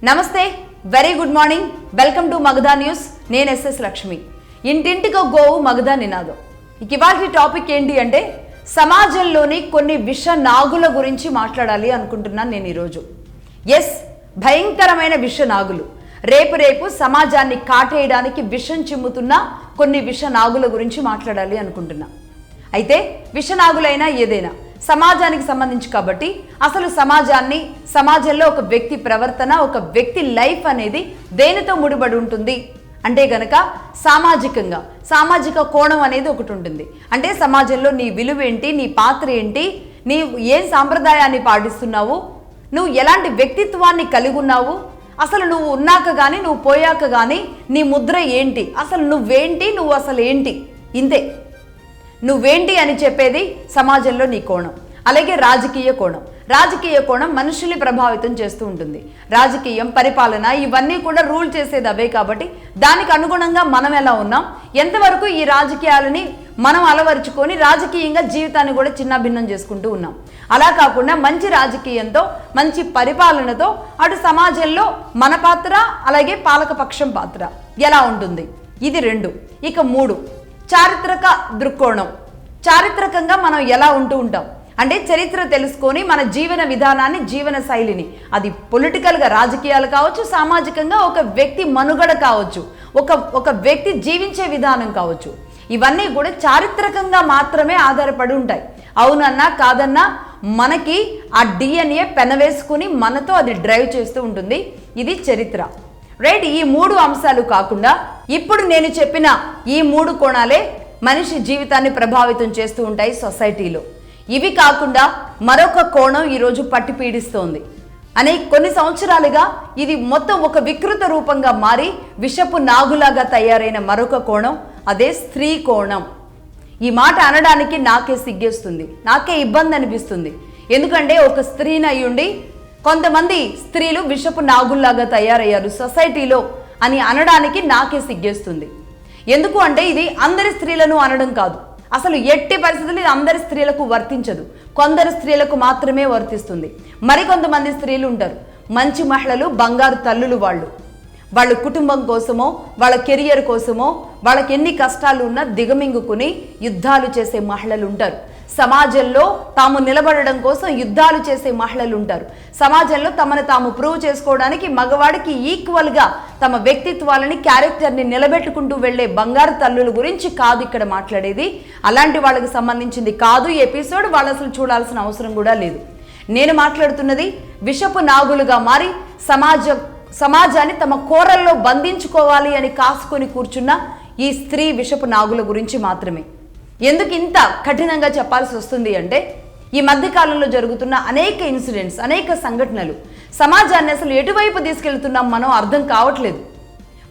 నమస్తే, very good morning. Welcome to Magadha news. నేను SS Lakshmi. ఇంటింటికి గోవు మగధా నినాదం. ఇవాళ టాపిక్ ఏంటి అంటే సమాజంలోని కొన్ని విష నాగుల గురించి మాట్లాడాలి అనుకుంటున్నాను నేను ఈరోజు. ఎస్, భయంకరమైన విష నాగులు. రేపు సమాజాన్ని కాటేయడానికి విషం చిమ్ముతున్న కొన్ని విష నాగుల గురించి మాట్లాడాలి అనుకుంటున్నా. అయితే విషనాగులైనా ఏదైనా సమాజానికి సంబంధించి కాబట్టి అసలు సమాజంలో ఒక వ్యక్తి ప్రవర్తన, ఒక వ్యక్తి లైఫ్ అనేది దేనితో ముడిపడి ఉంటుంది అంటే గనక సామాజిక కోణం అనేది ఒకటి ఉంటుంది. అంటే సమాజంలో నీ విలువ ఏంటి, నీ పాత్ర ఏంటి, నీ ఏం సాంప్రదాయాన్ని పాటిస్తున్నావు, నువ్వు ఎలాంటి వ్యక్తిత్వాన్ని కలిగి ఉన్నావు, అసలు నువ్వు ఉన్నాక కానీ నువ్వు పోయాక కానీ నీ ముద్ర ఏంటి, అసలు నువ్వేంటి, నువ్వు అసలు ఏంటి, ఇంతే. నువ్వేంటి అని చెప్పేది సమాజంలో నీ కోణం. అలాగే రాజకీయ కోణం మనుషుల్ని ప్రభావితం చేస్తూ ఉంటుంది. రాజకీయం, పరిపాలన ఇవన్నీ కూడా రూల్ చేసేది అవే. కాబట్టి దానికి అనుగుణంగా మనం ఎలా ఉన్నాం, ఎంతవరకు ఈ రాజకీయాలని మనం అలవరుచుకొని రాజకీయంగా జీవితాన్ని కూడా చిన్నాభిన్నం చేసుకుంటూ ఉన్నాం. అలా కాకుండా మంచి రాజకీయంతో, మంచి పరిపాలనతో అటు సమాజంలో మన పాత్ర, అలాగే పాలకపక్షం పాత్ర ఎలా ఉంటుంది, ఇది 2. ఇక 3, చారిత్రక దృక్కోణం. చారిత్రకంగా మనం ఎలా ఉంటూ ఉంటాం అంటే చరిత్ర తెలుసుకొని మన జీవన విధానాన్ని, జీవన శైలిని, అది పొలిటికల్గా రాజకీయాలు కావచ్చు, సామాజికంగా ఒక వ్యక్తి మనుగడ కావచ్చు, ఒక వ్యక్తి జీవించే విధానం కావచ్చు, ఇవన్నీ కూడా చారిత్రకంగా మాత్రమే ఆధారపడి ఉంటాయి. అవునన్నా కాదన్నా మనకి ఆ DNA పెనవేసుకుని మనతో అది డ్రైవ్ చేస్తూ ఉంటుంది. ఇది చరిత్ర, రైట్. ఈ 3 అంశాలు కాకుండా ఇప్పుడు నేను చెప్పిన ఈ 3 కోణాలే మనిషి జీవితాన్ని ప్రభావితం చేస్తూ ఉంటాయి సొసైటీలో. ఇవి కాకుండా మరొక కోణం ఈరోజు పట్టి పీడిస్తోంది. కొన్ని సంవత్సరాలుగా ఇది మొత్తం ఒక వికృత రూపంగా మారి విషపు నాగులాగా తయారైన మరొక కోణం, అదే స్త్రీ కోణం. ఈ మాట అనడానికి నాకే సిగ్గేస్తుంది, నాకే ఇబ్బంది అనిపిస్తుంది. ఎందుకంటే ఒక స్త్రీని అయ్యుండి కొంతమంది స్త్రీలు విషపు నాగుల్లాగా తయారయ్యారు సొసైటీలో అని అనడానికి నాకే సిగ్గేస్తుంది. ఎందుకు అంటే ఇది అందరి స్త్రీలను అనడం కాదు, అసలు ఎట్టి పరిస్థితులు ఇది అందరి స్త్రీలకు వర్తించదు, కొందరు స్త్రీలకు మాత్రమే వర్తిస్తుంది. మరికొంతమంది స్త్రీలు ఉంటారు, మంచి మహిళలు, బంగారు తల్లులు. వాళ్ళ కుటుంబం కోసమో, వాళ్ళ కెరియర్ కోసమో, వాళ్ళకి ఎన్ని కష్టాలు ఉన్నా దిగమింగుకుని యుద్ధాలు చేసే మహిళలు ఉంటారు. సమాజంలో తాము నిలబడడం కోసం యుద్ధాలు చేసే మహిళలు ఉంటారు. సమాజంలో తమను తాము ప్రూవ్ చేసుకోవడానికి మగవాడికి ఈక్వల్గా తమ వ్యక్తిత్వాలని, క్యారెక్టర్ని నిలబెట్టుకుంటూ వెళ్లే బంగారు తల్లుల గురించి కాదు ఇక్కడ మాట్లాడేది. అలాంటి వాళ్ళకి సంబంధించింది కాదు ఈ ఎపిసోడ్. వాళ్ళు అసలు చూడాల్సిన అవసరం కూడా లేదు. నేను మాట్లాడుతున్నది విషపు నాగులుగా మారి సమాజాన్ని తమ కోరల్లో బంధించుకోవాలి అని కాసుకొని కూర్చున్న ఈ స్త్రీ విషపు నాగుల గురించి మాత్రమే. ఎందుకు ఇంత కఠినంగా చెప్పాల్సి వస్తుంది అంటే ఈ మధ్యకాలంలో జరుగుతున్న అనేక ఇన్సిడెంట్స్, అనేక సంఘటనలు సమాజాన్ని అసలు ఎటువైపు తీసుకెళ్తున్నాం మనం అర్థం కావట్లేదు.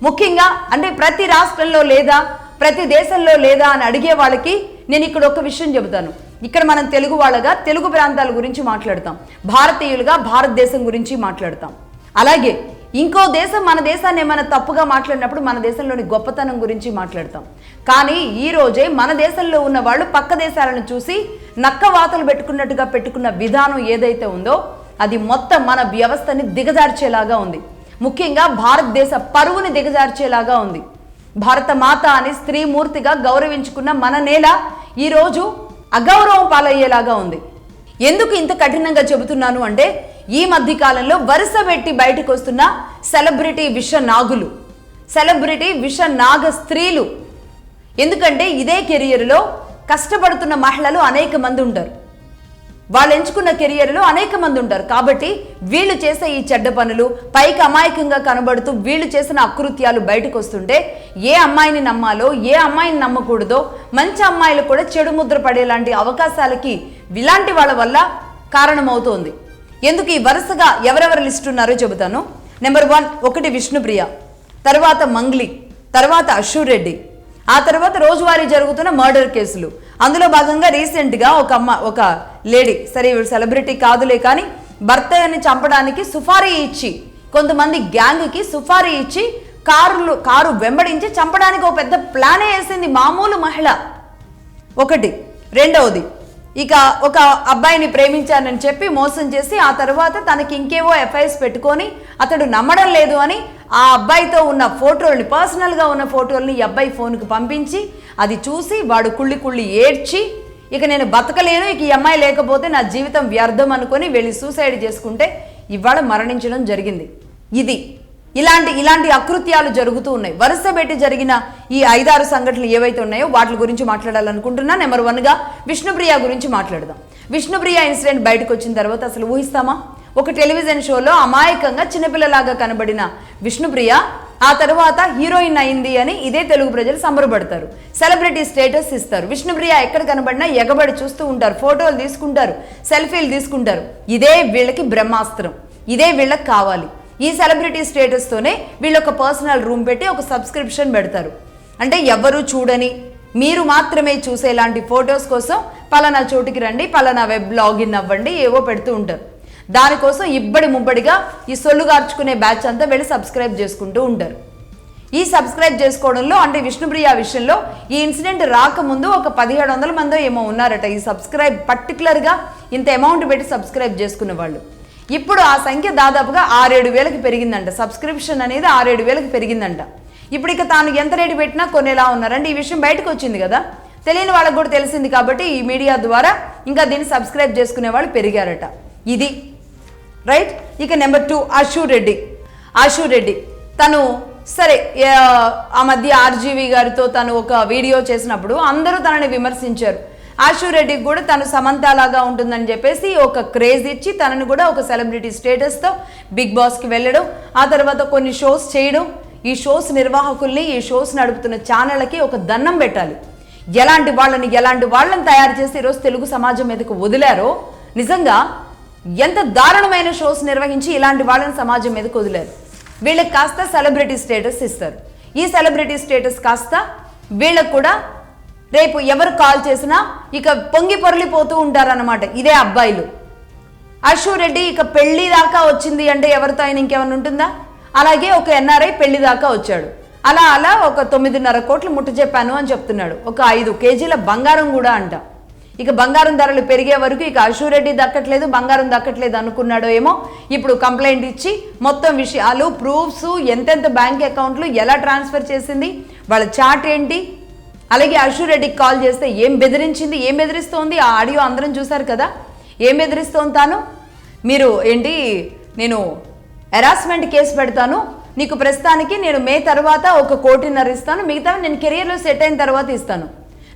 ముఖ్యంగా అంటే ప్రతి రాష్ట్రంలో లేదా, ప్రతి దేశంలో లేదా అని అడిగే వాళ్ళకి నేను ఇక్కడ ఒక విషయం చెబుతాను. ఇక్కడ మనం తెలుగు వాళ్ళగా తెలుగు ప్రాంతాల గురించి మాట్లాడతాం, భారతీయులుగా భారతదేశం గురించి మాట్లాడతాం. అలాగే ఇంకో దేశం మన దేశాన్ని ఏమైనా తప్పుగా మాట్లాడినప్పుడు మన దేశంలోని గొప్పతనం గురించి మాట్లాడతాం. కానీ ఈ రోజే మన దేశంలో ఉన్న వాళ్ళు పక్క దేశాలను చూసి నక్క వాతలు పెట్టుకున్న విధానం ఏదైతే ఉందో అది మొత్తం మన వ్యవస్థని దిగజార్చేలాగా ఉంది. ముఖ్యంగా భారతదేశ పరువుని దిగజార్చేలాగా ఉంది. భారత మాత అని స్త్రీమూర్తిగా గౌరవించుకున్న మన నేల ఈరోజు అగౌరవం పాలయ్యేలాగా ఉంది. ఎందుకు ఇంత కఠినంగా చెబుతున్నాను అంటే ఈ మధ్య కాలంలో వరుస పెట్టి బయటకు వస్తున్న సెలబ్రిటీ విష నాగులు, సెలబ్రిటీ విష నాగ స్త్రీలు. ఎందుకంటే ఇదే కెరియర్లో కష్టపడుతున్న మహిళలు అనేక మంది ఉంటారు, వాళ్ళు ఎంచుకున్న కెరియర్లో అనేక మంది ఉంటారు. కాబట్టి వీళ్ళు చేసే ఈ చెడ్డ పనులు, పైకి అమాయకంగా కనబడుతూ వీళ్ళు చేసిన అకృత్యాలు బయటకు వస్తుంటే ఏ అమ్మాయిని నమ్మాలో, ఏ అమ్మాయిని నమ్మకూడదో, మంచి అమ్మాయిలు కూడా చెడు ముద్ర పడేలాంటి అవకాశాలకి ఇలాంటి వాళ్ళ వల్ల కారణమవుతోంది. ఎందుకు ఈ వరుసగా ఎవరెవరు లిస్ట్ ఉన్నారో చెబుతాను. నెంబర్ 1 విష్ణుప్రియ, తర్వాత మంగ్లీ, తర్వాత అశూర్ రెడ్డి, ఆ తర్వాత రోజువారీ జరుగుతున్న మర్డర్ కేసులు. అందులో భాగంగా రీసెంట్గా ఒక లేడీ, సరే సెలబ్రిటీ కాదులే కానీ భర్తని చంపడానికి సుఫారీ ఇచ్చి, కొంతమంది గ్యాంగ్కి సుఫారీ ఇచ్చి కారు వెంబడించి చంపడానికి ఒక పెద్ద ప్లానే వేసింది మామూలు మహిళ. ఒకటి. రెండవది ఇక ఒక అబ్బాయిని ప్రేమించానని చెప్పి మోసం చేసి ఆ తర్వాత తనకి ఇంకేవో ఎఫ్ఐఆర్స్ పెట్టుకొని అతడు నమ్మడం లేదు అని ఆ అబ్బాయితో ఉన్న ఫోటోల్ని, పర్సనల్గా ఉన్న ఫోటోల్ని ఈ అబ్బాయి ఫోన్కి పంపించి అది చూసి వాడు కుళ్ళి ఏడ్చి ఇక నేను బతకలేను, ఇక ఈ అమ్మాయి లేకపోతే నా జీవితం వ్యర్థం అనుకొని వెళ్ళి సూసైడ్ చేసుకుంటే ఇవాళ మరణించడం జరిగింది. ఇలాంటి అకృత్యాలు జరుగుతూ ఉన్నాయి. వరుస పెట్టి జరిగిన ఈ 5-6 సంఘటనలు ఏవైతే ఉన్నాయో వాటి గురించి మాట్లాడాలనుకుంటున్నా. నెంబర్ 1గా విష్ణుప్రియ గురించి మాట్లాడదాం. విష్ణుప్రియ ఇన్సిడెంట్ బయటకు వచ్చిన తర్వాత అసలు ఊహిస్తామా? ఒక టెలివిజన్ షోలో అమాయకంగా చిన్నపిల్లలాగా కనబడిన విష్ణుప్రియ ఆ తర్వాత హీరోయిన్ అయింది అని ఇదే తెలుగు ప్రజలు సంబరపడతారు, సెలబ్రిటీ స్టేటస్ ఇస్తారు. విష్ణుప్రియ ఎక్కడ కనబడినా ఎగబడి చూస్తూ ఉంటారు, ఫోటోలు తీసుకుంటారు, సెల్ఫీలు తీసుకుంటారు. ఇదే వీళ్ళకి బ్రహ్మాస్త్రం, ఇదే వీళ్ళకి కావాలి. ఈ సెలబ్రిటీ స్టేటస్తోనే వీళ్ళు ఒక పర్సనల్ రూమ్ పెట్టి ఒక సబ్స్క్రిప్షన్ పెడతారు. అంటే ఎవరు చూడని, మీరు మాత్రమే చూసేలాంటి ఫొటోస్ కోసం పలానా చోటుకి రండి, పలానా వెబ్ లాగిన్ అవ్వండి, ఏవో పెడుతూ ఉంటారు. దానికోసం ఇబ్బడి ముబ్బడిగా ఈ సొల్లు గార్చుకునే బ్యాచ్ అంతా వెళ్ళి సబ్స్క్రైబ్ చేసుకుంటూ ఉంటారు. ఈ సబ్స్క్రైబ్ చేసుకోవడంలో అంటే విష్ణుప్రియ విషయంలో ఈ ఇన్సిడెంట్ రాకముందు ఒక 1700 మందో ఏమో ఉన్నారట ఈ సబ్స్క్రైబ్, పర్టికులర్గా ఇంత అమౌంట్ పెట్టి సబ్స్క్రైబ్ చేసుకునే వాళ్ళు. ఇప్పుడు ఆ సంఖ్య దాదాపుగా 6-7 వేలకి పెరిగిందంట. సబ్స్క్రిప్షన్ అనేది 6-7 వేలకి పెరిగిందంట. ఇప్పుడు ఇక తాను ఎంత రేటు పెట్టినా కొనేలా ఉన్నారంటే ఈ విషయం బయటకు వచ్చింది కదా, తెలియని వాళ్ళకు కూడా తెలిసింది కాబట్టి ఈ మీడియా ద్వారా ఇంకా దీన్ని సబ్స్క్రైబ్ చేసుకునే వాళ్ళు పెరిగారట. ఇది రైట్. ఇక నెంబర్ 2 ఆశు రెడ్డి తను సరే ఆ మధ్య ఆర్జీవి గారితో తను ఒక వీడియో చేసినప్పుడు అందరూ తనని విమర్శించారు. ఆశు రెడ్డికి కూడా తను సమంత లాగా ఉంటుందని చెప్పేసి ఒక క్రేజ్ ఇచ్చి తనను కూడా ఒక సెలబ్రిటీ స్టేటస్తో బిగ్ బాస్కి వెళ్ళడం, ఆ తర్వాత కొన్ని షోస్ చేయడం. ఈ షోస్ నిర్వాహకుల్ని, ఈ షోస్ నడుపుతున్న ఛానళ్ళకి ఒక దండం పెట్టాలి. ఎలాంటి వాళ్ళని తయారు చేసి ఈరోజు తెలుగు సమాజం మీదకు వదిలారో, నిజంగా ఎంత దారుణమైన షోస్ నిర్వహించి ఇలాంటి వాళ్ళని సమాజం మీదకు వదిలారు. వీళ్ళకి కాస్త సెలబ్రిటీ స్టేటస్ ఇస్తారు. ఈ సెలబ్రిటీ స్టేటస్ కాస్త వీళ్ళకు కూడా రేపు ఎవరు కాల్ చేసినా ఇక పొంగి పొరలిపోతూ ఉంటారన్నమాట. ఇదే అబ్బాయిలు. ఆశు రెడ్డి ఇక పెళ్లి దాకా వచ్చింది అంటే ఎవరితో అయినా ఇంకేమైనా ఉంటుందా? అలాగే ఒక ఎన్ఆర్ఐ పెళ్లి దాకా వచ్చాడు. అలా ఒక 9.5 కోట్లు ముట్ట చెప్పాను అని చెప్తున్నాడు. ఒక 5 కేజీల బంగారం కూడా అంట. ఇక బంగారం ధరలు పెరిగే వరకు ఇక ఆశు రెడ్డి దక్కట్లేదు, బంగారం దక్కట్లేదు అనుకున్నాడో ఏమో. ఇప్పుడు కంప్లైంట్ ఇచ్చి మొత్తం విషయాలు, ప్రూఫ్స్, ఎంతెంత బ్యాంక్ అకౌంట్లు ఎలా ట్రాన్స్ఫర్ చేసింది, వాళ్ళ చాట్ ఏంటి, అలాగే ఆశు రెడ్డికి కాల్ చేస్తే ఏం బెదిరిస్తోంది, ఆ ఆడియో అందరం చూశారు కదా. ఏం బెదిరిస్తోంది తాను, మీరు ఏంటి నేను హెరాస్మెంట్ కేసు పెడతాను, నీకు ప్రస్తుతానికి నేను మే తర్వాత 1.5 కోటి ఇస్తాను, మిగతా నేను కెరియర్లో సెట్ అయిన తర్వాత ఇస్తాను,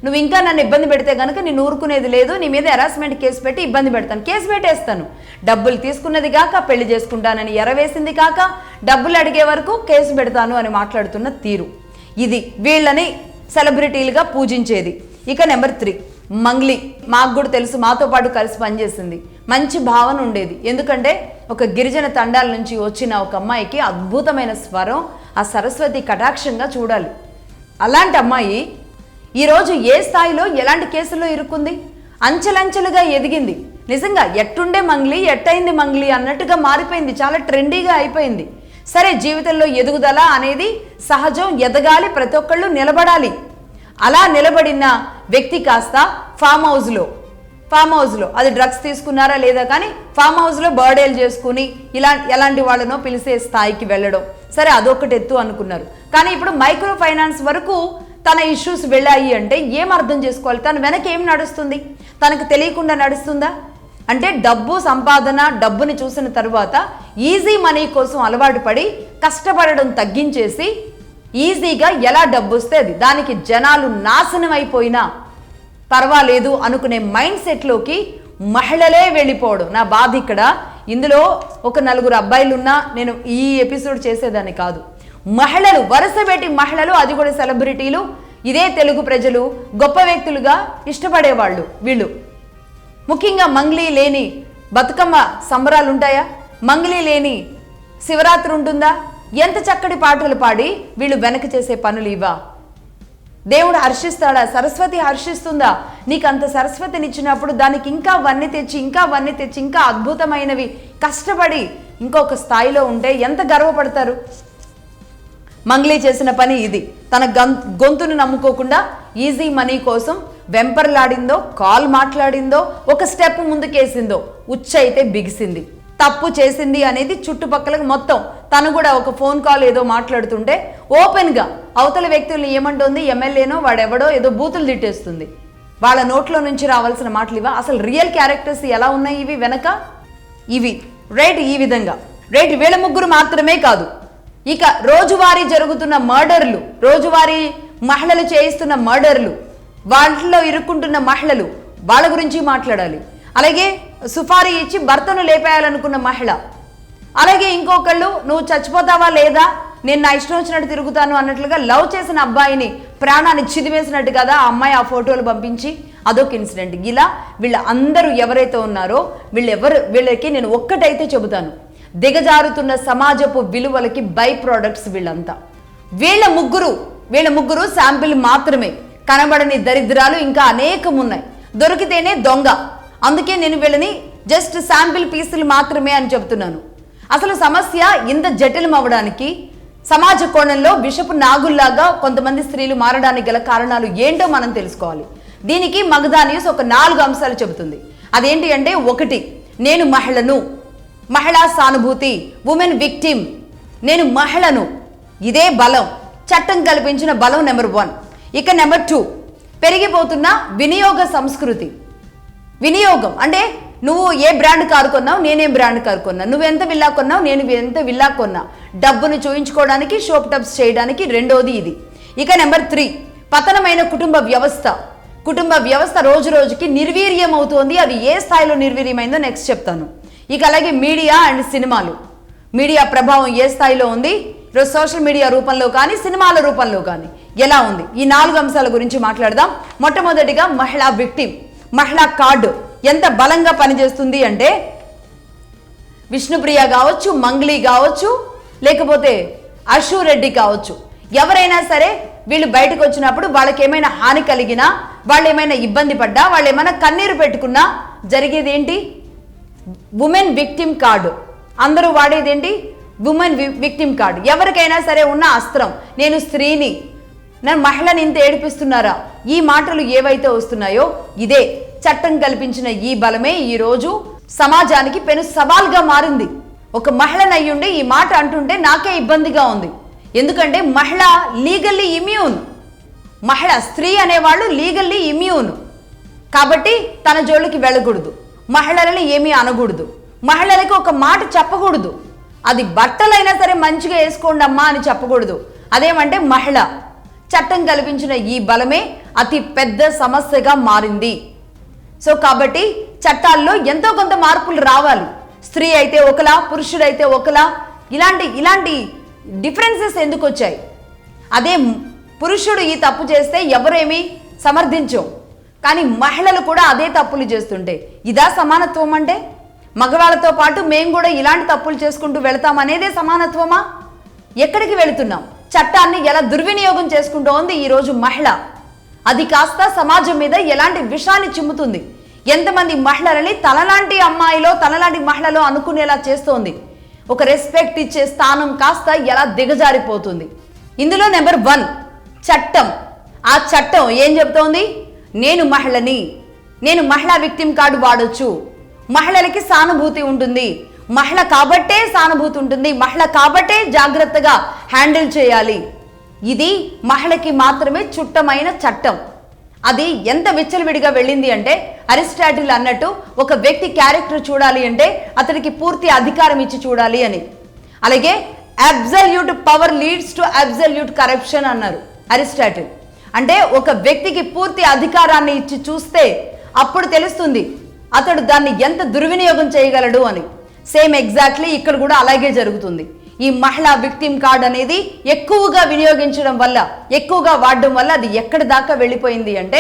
నువ్వు ఇంకా నన్ను ఇబ్బంది పెడితే కనుక నేను ఊరుకునేది లేదు, నీ మీద హెరాస్మెంట్ కేసు పెట్టి ఇబ్బంది పెడతాను, కేసు పెట్టేస్తాను, డబ్బులు తీసుకున్నది కాక పెళ్లి చేసుకుంటానని ఎరవేసింది కాక డబ్బులు అడిగే వరకు కేసు పెడతాను అని మాట్లాడుతున్న తీరు ఇది వీళ్ళని సెలబ్రిటీలుగా పూజించేది. ఇక నెంబర్ 3 మంగ్లీ. మాకు కూడా తెలుసు, మాతో పాటు కలిసి పనిచేసింది. మంచి భావన ఉండేది. ఎందుకంటే ఒక గిరిజన తండాల నుంచి వచ్చిన ఒక అమ్మాయికి అద్భుతమైన స్వరం, ఆ సరస్వతి కటాక్షంగా చూడాలి. అలాంటి అమ్మాయి ఈరోజు ఏ స్థాయిలో ఎలాంటి కేసుల్లో ఇరుక్కుంది, అంచెలంచెలుగా ఎదిగింది. నిజంగా ఎట్టుండే మంగ్లీ ఎట్టయింది మంగ్లీ అన్నట్టుగా మారిపోయింది, చాలా ట్రెండీగా అయిపోయింది. సరే, జీవితంలో ఎదుగుదల అనేది సహజం, ఎదగాలి, ప్రతి ఒక్కళ్ళు నిలబడాలి. అలా నిలబడిన వ్యక్తి కాస్త ఫామ్ హౌస్లో అది డ్రగ్స్ తీసుకున్నారా లేదా కానీ ఫామ్ హౌస్లో బర్త్డేలు చేసుకుని ఎలాంటి వాళ్ళనో పిలిచే స్థాయికి వెళ్ళడం, సరే అదొకటి ఎత్తు అనుకున్నారు. కానీ ఇప్పుడు మైక్రో ఫైనాన్స్ వరకు తన ఇష్యూస్ వెళ్ళాయి అంటే ఏం అర్థం చేసుకోవాలి? తన వెనక ఏం నడుస్తుంది? తనకు తెలియకుండా నడుస్తుందా? అంటే డబ్బు సంపాదన, డబ్బుని చూసిన తర్వాత ఈజీ మనీ కోసం అలవాటు పడి కష్టపడడం తగ్గించేసి ఈజీగా ఎలా డబ్బు వస్తే అది, దానికి జనాలు నాశనం అయిపోయినా పర్వాలేదు అనుకునే మైండ్ సెట్లోకి మహిళలే వెళ్ళిపోవడం నా బాధ. ఇక్కడ ఇందులో ఒక 4 అబ్బాయిలు ఉన్నా నేను ఈ ఎపిసోడ్ చేసేదాన్ని కాదు. మహిళలు, వరుసపెట్టి మహిళలు, అది కూడా సెలబ్రిటీలు, ఇదే తెలుగు ప్రజలు గొప్ప వ్యక్తులుగా ఇష్టపడేవాళ్ళు వీళ్ళు. ముఖ్యంగా మంగ్లీ లేని బతుకమ్మ సంబరాలు ఉంటాయా? మంగ్లీ లేని శివరాత్రి ఉంటుందా? ఎంత చక్కటి పాటలు పాడి వీళ్ళు వెనక చేసే పనులు ఇవా? దేవుడు హర్షిస్తాడా? సరస్వతి హర్షిస్తుందా? నీకు అంత సరస్వతినిచ్చినప్పుడు దానికి ఇంకా వన్నె తెచ్చి ఇంకా అద్భుతమైనవి కష్టపడి ఇంకొక స్థాయిలో ఉంటే ఎంత గర్వపడతారు? మంగ్లీ చేసిన పని ఇది. తన గొంతును నమ్ముకోకుండా ఈజీ మనీ కోసం వెంపర్లాడిందో, కాల్ మాట్లాడిందో, ఒక స్టెప్ ముందుకేసిందో, ఉచ్చ అయితే బిగిసింది. తప్పు చేసింది అనేది చుట్టుపక్కలకు మొత్తం. తను కూడా ఒక ఫోన్ కాల్ ఏదో మాట్లాడుతుంటే ఓపెన్గా అవతల వ్యక్తుల్ని ఏమంటుంది, ఎమ్మెల్యేనో వాడెవడో ఏదో బూతులు తిట్టేస్తుంది. వాళ్ళ నోట్లో నుంచి రావాల్సిన మాటలు ఇవా? అసలు రియల్ క్యారెక్టర్స్ ఎలా ఉన్నాయి ఇవి వెనక? ఇవి రైట్, ఈ విధంగా రైట్. వీళ్ళ ముగ్గురు మాత్రమే కాదు, ఇక రోజువారీ జరుగుతున్న మర్డర్లు, రోజువారీ మహిళలు చేయిస్తున్న మర్డర్లు, వాటిలో ఇరుక్కుంటున్న మహిళలు, వాళ్ళ గురించి మాట్లాడాలి. అలాగే సుఫారీ ఇచ్చి భర్తను లేపేయాలనుకున్న మహిళ, అలాగే ఇంకొకళ్ళు నువ్వు చచ్చిపోతావా లేదా, నేను నా ఇష్టం వచ్చినట్టు తిరుగుతాను అన్నట్లుగా లవ్ చేసిన అబ్బాయిని ప్రాణాన్ని చిదివేసినట్టు కదా ఆ అమ్మాయి ఆ ఫోటోలు పంపించి, అదొక ఇన్సిడెంట్. ఇలా వీళ్ళ అందరూ ఎవరైతే ఉన్నారో వీళ్ళకి నేను ఒక్కటైతే చెబుతాను, దిగజారుతున్న సమాజపు విలువలకి బై ప్రోడక్ట్స్ వీళ్ళంతా. వీళ్ళ ముగ్గురు శాంపిల్ మాత్రమే. కనబడని దరిద్రాలు ఇంకా అనేకం ఉన్నాయి. దొరికితేనే దొంగ. అందుకే నేను వీళ్ళని జస్ట్ శాంపిల్ పీసులు మాత్రమే అని చెప్తున్నాను. అసలు సమస్య ఇంత జటిలం అవ్వడానికి, సమాజ కోణంలో విషపు నాగుల్లాగా కొంతమంది స్త్రీలు మారడానికి గల కారణాలు ఏంటో మనం తెలుసుకోవాలి. దీనికి మగధా న్యూస్ ఒక 4 అంశాలు చెబుతుంది. అదేంటి అంటే, 1, నేను మహిళను, మహిళా సానుభూతి, ఉమెన్ విక్టిమ్, నేను మహిళను, ఇదే బలం, చట్టం కల్పించిన బలం నెంబర్ 1. ఇక నెంబర్ 2, పెరిగిపోతున్న వినియోగ సంస్కృతి. వినియోగం అంటే నువ్వు ఏ బ్రాండ్ కారు కొన్నావు, నేనేం బ్రాండ్ కారు కొన్నా, నువ్వు ఎంత విల్లా కొన్నావు, నేను ఎంత విల్లా కొన్నా, డబ్బును చూయించుకోవడానికి, షోప్ టబ్స్ చేయడానికి. రెండోది ఇది. ఇక నెంబర్ 3, పతనమైన కుటుంబ వ్యవస్థ రోజు రోజుకి నిర్వీర్యం అవుతోంది. అది ఏ స్థాయిలో నిర్వీర్యమైందో నెక్స్ట్ చెప్తాను. ఇక అలాగే మీడియా అండ్ సినిమాలు, మీడియా ప్రభావం ఏ స్థాయిలో ఉంది, ఈరోజు సోషల్ మీడియా రూపంలో కానీ సినిమాల రూపంలో కానీ ఎలా ఉంది, ఈ 4 అంశాల గురించి మాట్లాడదాం. మొట్టమొదటిగా మహిళా విక్టిమ్, మహిళా కార్డు ఎంత బలంగా పనిచేస్తుంది అంటే, విష్ణుప్రియ కావచ్చు, మంగ్లీ కావచ్చు, లేకపోతే అశురెడ్డి కావచ్చు, ఎవరైనా సరే వీళ్ళు బయటకు వచ్చినప్పుడు వాళ్ళకి ఏమైనా హాని కలిగినా, వాళ్ళు ఏమైనా ఇబ్బంది పడ్డా, వాళ్ళు ఏమైనా కన్నీరు పెట్టుకున్నా జరిగేది ఏంటి, ఉమెన్ విక్టిమ్ కార్డు. అందరూ వాడేదేంటి, ఉమెన్ విక్టిమ్ కార్డు. ఎవరికైనా సరే ఉన్న అస్త్రం, నేను స్త్రీని, నన్ను మహిళని ఇంత ఏడిపిస్తున్నారా, ఈ మాటలు ఏవైతే వస్తున్నాయో, ఇదే చట్టం కల్పించిన ఈ బలమే ఈరోజు సమాజానికి పెను సవాల్గా మారింది. ఒక మహిళనయ్యుండి ఈ మాట అంటుంటే నాకే ఇబ్బందిగా ఉంది. ఎందుకంటే మహిళ లీగల్లీ ఇమ్యూన్, మహిళ స్త్రీ అనేవాళ్ళు లీగల్లీ ఇమ్యూన్. కాబట్టి తన జోలికి వెళ్ళకూడదు, మహిళలని ఏమీ అనకూడదు, మహిళలకి ఒక మాట చెప్పకూడదు. అది బట్టలైనా సరే మంచిగా వేసుకోండి అమ్మా అని చెప్పకూడదు. అదేమంటే మహిళ. చట్టం కల్పించిన ఈ బలమే అతి పెద్ద సమస్యగా మారింది. సో కాబట్టి చట్టాల్లో ఎంతో కొంత మార్పులు రావాలి. స్త్రీ అయితే ఒకలా, పురుషుడైతే ఒకలా, ఇలాంటి డిఫరెన్సెస్ ఎందుకు వచ్చాయి? అదే పురుషుడు ఈ తప్పు చేస్తే ఎవరేమీ సమర్థించం, కానీ మహిళలు కూడా అదే తప్పులు చేస్తుంటే ఇదా సమానత్వం అంటే? మగవాళ్ళతో పాటు మేము కూడా ఇలాంటి తప్పులు చేసుకుంటూ వెళతామనేదే సమానత్వమా? ఎక్కడికి వెళుతున్నాం? చట్టాన్ని ఎలా దుర్వినియోగం చేసుకుంటోంది ఈరోజు మహిళ. అది కాస్త సమాజం మీద ఎలాంటి విషాన్ని చిమ్ముతుంది, ఎంతమంది మహిళలని తనలాంటి అమ్మాయిలో, తనలాంటి మహిళలో అనుకునేలా చేస్తోంది. ఒక రెస్పెక్ట్ ఇచ్చే స్థానం కాస్త ఎలా దిగజారిపోతుంది. ఇందులో నెంబర్ 1 చట్టం. ఆ చట్టం ఏం చెప్తోంది? నేను మహిళని, నేను మహిళా విక్టిమ్ కార్డు వాడొచ్చు, మహిళలకి సానుభూతి ఉంటుంది, మహిళ కాబట్టే సానుభూతి ఉంటుంది, మహిళ కాబట్టే జాగ్రత్తగా హ్యాండిల్ చేయాలి. ఇది మహిళకి మాత్రమే చుట్టమైన చట్టం. అది ఎంత విచ్చలవిడిగా వెళ్ళింది అంటే, అరిస్టాటిల్ అన్నట్టు ఒక వ్యక్తి క్యారెక్టర్ చూడాలి అంటే అతనికి పూర్తి అధికారం ఇచ్చి చూడాలి అని. అలాగే absolute power leads to absolute corruption అన్నారు అరిస్టాటిల్. అంటే ఒక వ్యక్తికి పూర్తి అధికారాన్ని ఇచ్చి చూస్తే అప్పుడు తెలుస్తుంది అతడు దాన్ని ఎంత దుర్వినియోగం చేయగలడు అని. సేమ్ ఎగ్జాక్ట్లీ ఇక్కడ కూడా అలాగే జరుగుతుంది. ఈ మహిళా విక్టిమ్ కార్డ్ అనేది ఎక్కువగా వినియోగించడం వల్ల, ఎక్కువగా వాడడం వల్ల అది ఎక్కడి దాకా వెళ్ళిపోయింది అంటే